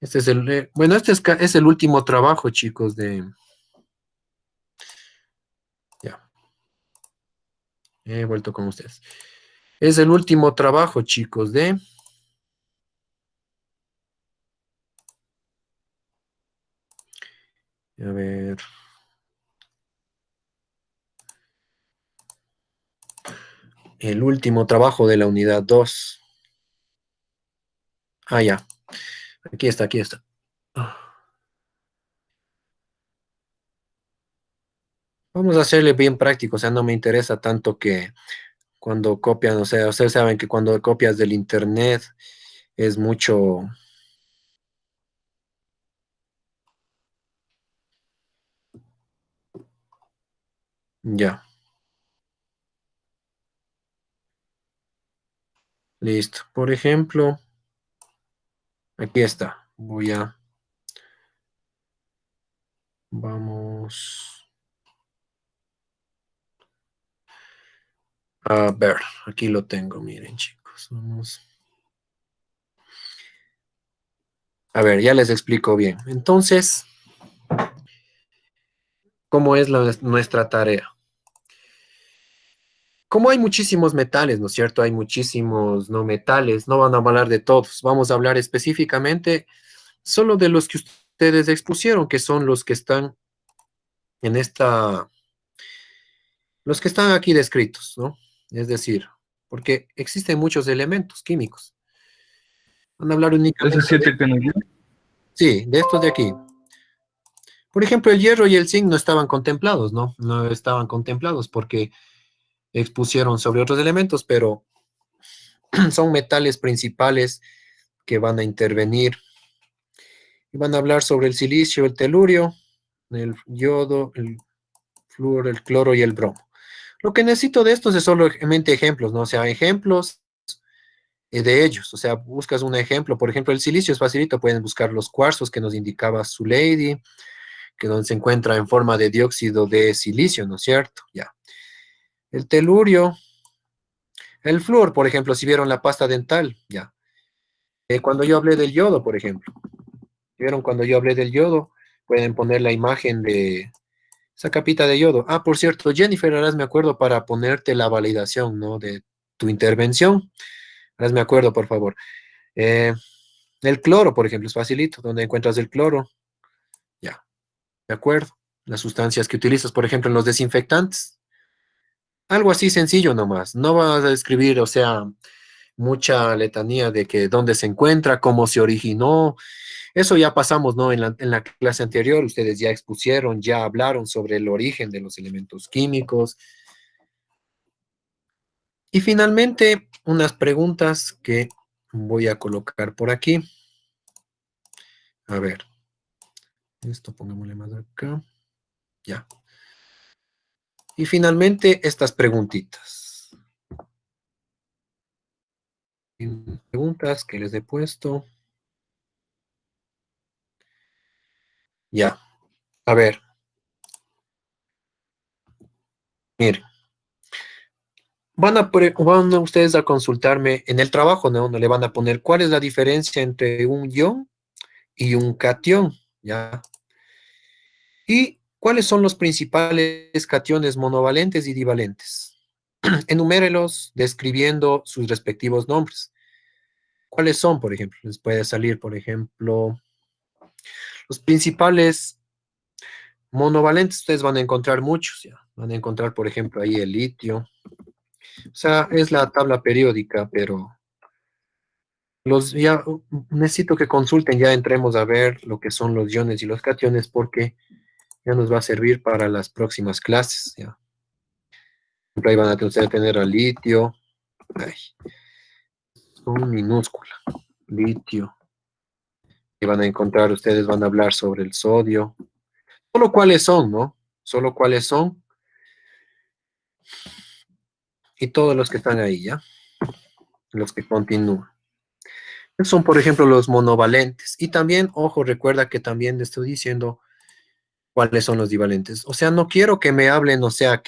S1: Este es bueno, es el último trabajo, chicos, ya, he vuelto con ustedes. Es el último trabajo, chicos, a ver, el último trabajo de la unidad 2. Ah, ya, aquí está, aquí está. Vamos a hacerle bien práctico, o sea, no me interesa tanto que cuando copian, o sea, ustedes saben que cuando copias del internet es mucho, ya, listo. Por ejemplo, aquí está, vamos a ver, aquí lo tengo, miren, chicos, a ver, ya les explico bien. Entonces, ¿cómo es nuestra tarea? Como hay muchísimos metales, ¿no es cierto? Hay muchísimos no metales, no van a hablar de todos. Vamos a hablar específicamente solo de los que ustedes expusieron, que son los que están en los que están aquí descritos, ¿no? Es decir, porque existen muchos elementos químicos. Van a hablar únicamente
S6: Esos 7 que nos dio.
S1: sí, de estos de aquí. Por ejemplo, el hierro y el zinc no estaban contemplados, ¿no? No estaban contemplados porque expusieron sobre otros elementos, pero son metales principales que van a intervenir y van a hablar sobre el silicio, el telurio, el yodo, el flúor, el cloro y el bromo. Lo que necesito de estos es solamente ejemplos, ¿no? O sea, ejemplos de ellos. O sea, buscas un ejemplo. Por ejemplo, el silicio es facilito. Pueden buscar los cuarzos que nos indicaba su lady, que donde se encuentra en forma de dióxido de silicio, ¿no es cierto? Ya. El telurio, el flúor, por ejemplo, si vieron la pasta dental, ya. Cuando yo hablé del yodo, por ejemplo, ¿vieron? Cuando yo hablé del yodo, pueden poner la imagen de esa capita de yodo. Ah, por cierto, Jennifer, ahora me acuerdo para ponerte la validación, ¿no? De tu intervención. Ahora me acuerdo, por favor. Eh, el cloro, por ejemplo, es facilito. ¿Dónde encuentras el cloro? Ya, de acuerdo. Las sustancias que utilizas, por ejemplo, en los desinfectantes. Algo así sencillo nomás. No vas a escribir, o sea, mucha letanía de que dónde se encuentra, cómo se originó. Eso ya pasamos, ¿no? En la clase anterior, ustedes ya expusieron, ya hablaron sobre el origen de los elementos químicos. Y finalmente, unas preguntas que voy a colocar por aquí. A ver, esto pongámosle más acá. Ya. Y finalmente, estas preguntitas. Preguntas que les he puesto. Ya. A ver. Miren. Van ustedes a consultarme en el trabajo, ¿no? Donde le van a poner cuál es la diferencia entre un ion y un cation, ¿ya? Y cuáles son los principales cationes monovalentes y divalentes. Enumérelos describiendo sus respectivos nombres. ¿Cuáles son, por ejemplo? Les puede salir, por ejemplo, los principales monovalentes. Ustedes van a encontrar muchos, ya. Van a encontrar, por ejemplo, ahí el litio. O sea, es la tabla periódica, pero ya necesito que consulten, ya entremos a ver lo que son los iones y los cationes, porque ya nos va a servir para las próximas clases, ya. Por ejemplo, ahí van a tener al litio. Ay, son minúscula. Litio. Y van a encontrar, ustedes van a hablar sobre el sodio. Solo cuáles son, ¿no? Solo cuáles son. Y todos los que están ahí, ¿ya? Los que continúan. Son, por ejemplo, los monovalentes. Y también, ojo, recuerda que también le estoy diciendo cuáles son los divalentes. O sea, no quiero que me hablen, o sea,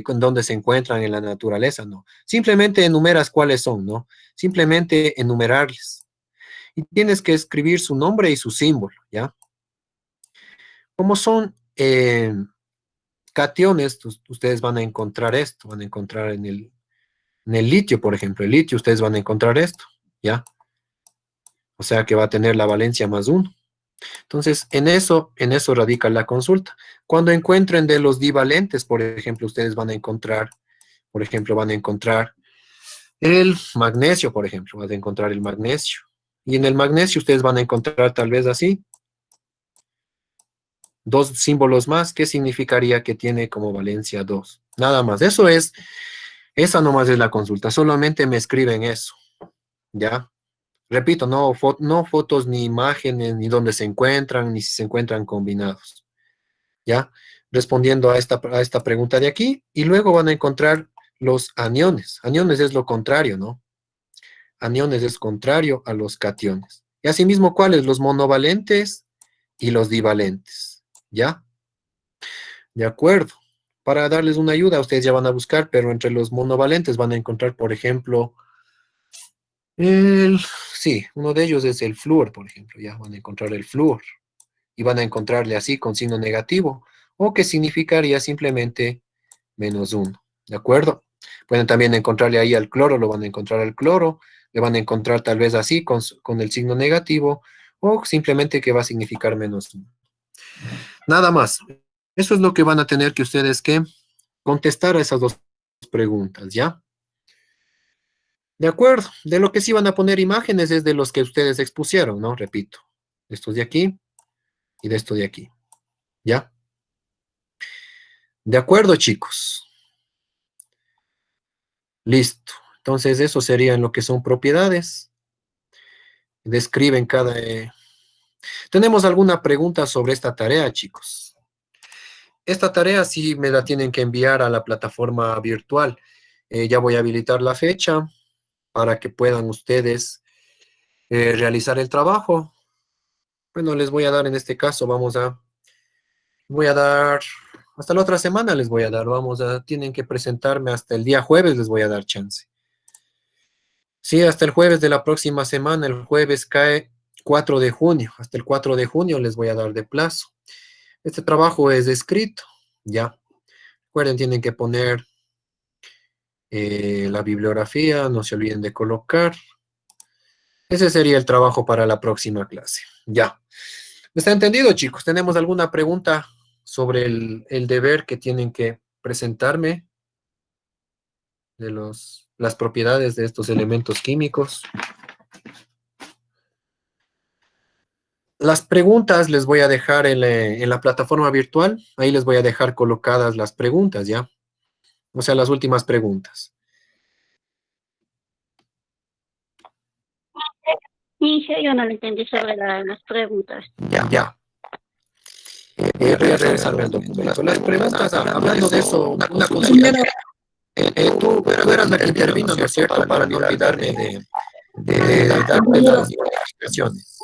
S1: dónde se encuentran en la naturaleza, no. Simplemente enumeras cuáles son, ¿no? Simplemente enumerarles. Y tienes que escribir su nombre y su símbolo, ¿ya? Como son cationes, ustedes van a encontrar esto, van a encontrar en el litio, por ejemplo, el litio, ustedes van a encontrar esto, ¿ya? O sea que va a tener la valencia +1. Entonces, en eso radica la consulta. Cuando encuentren de los divalentes, por ejemplo, ustedes van a encontrar, por ejemplo, van a encontrar el magnesio, por ejemplo, van a encontrar el magnesio. Y en el magnesio ustedes van a encontrar tal vez así, 2 símbolos más, ¿qué significaría que tiene como valencia 2? Nada más, esa nomás es la consulta, solamente me escriben eso, ¿ya? Repito, no fotos ni imágenes, ni dónde se encuentran, ni si se encuentran combinados, ¿ya? Respondiendo a esta pregunta de aquí, y luego van a encontrar los aniones. Aniones es lo contrario, ¿no? Aniones es contrario a los cationes. Y asimismo, ¿cuáles? Los monovalentes y los divalentes, ¿ya? De acuerdo. Para darles una ayuda, ustedes ya van a buscar, pero entre los monovalentes van a encontrar, por ejemplo, sí, uno de ellos es el flúor, por ejemplo, ya van a encontrar el flúor. Y van a encontrarle así con signo negativo, o que significaría simplemente -1, ¿de acuerdo? Pueden también encontrarle ahí al cloro, lo van a encontrar al cloro, le van a encontrar tal vez así con el signo negativo, o simplemente que va a significar -1. Nada más. Eso es lo que van a tener que ustedes que contestar a esas dos preguntas, ¿ya? De acuerdo. De lo que sí van a poner imágenes es de los que ustedes expusieron, ¿no? Repito. De estos de aquí y de esto de aquí. ¿Ya? De acuerdo, chicos. Listo. Entonces, eso sería en lo que son propiedades. Describen cada... ¿Tenemos alguna pregunta sobre esta tarea, chicos? Esta tarea sí me la tienen que enviar a la plataforma virtual. Ya voy a habilitar la fecha para que puedan ustedes realizar el trabajo. Bueno, les voy a dar en este caso, voy a dar, hasta la otra semana les voy a dar, tienen que presentarme hasta el día jueves, les voy a dar chance. Sí, hasta el jueves de la próxima semana, el jueves cae 4 de junio, hasta el 4 de junio les voy a dar de plazo. Este trabajo es escrito, ya. Recuerden, tienen que poner la bibliografía, no se olviden de colocar. Ese sería el trabajo para la próxima clase, ya. ¿Está entendido, chicos? ¿Tenemos alguna pregunta sobre el deber que tienen que presentarme de las propiedades de estos elementos químicos? Las preguntas les voy a dejar en la plataforma virtual. Ahí les voy a dejar colocadas las preguntas, ¿ya? O sea, las últimas preguntas.
S9: Sí, yo no lo entendí sobre las preguntas.
S1: Ya. Voy a regresarme al documento. Las preguntas, hablando de eso, una consulta. Tú eras la que intervino, ¿no es cierto? Para no olvidarme de darte las explicaciones.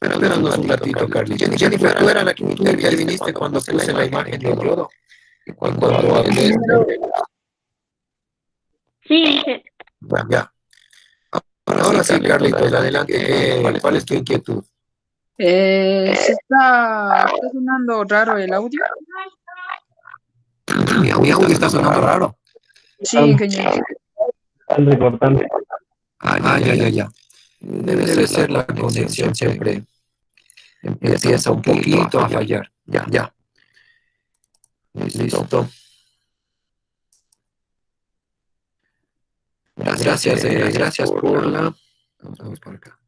S1: Espéranos un ratito, Carly. Jennifer, tú eras la que interviniste cuando puse la imagen del yodo. Cuando hablé de esto.
S9: Sí,
S1: Ya. Ahora sí, Carlitos, adelante. ¿Cuál es tu inquietud?
S3: Se está sonando raro el audio.
S1: Mi audio está sonando raro.
S3: Sí, ingeniero.
S4: Recortando.
S1: Ya. Debe ser la conexión siempre. Empieza un poquito a fallar. Ya. Listo. Gracias por la... Vamos por acá.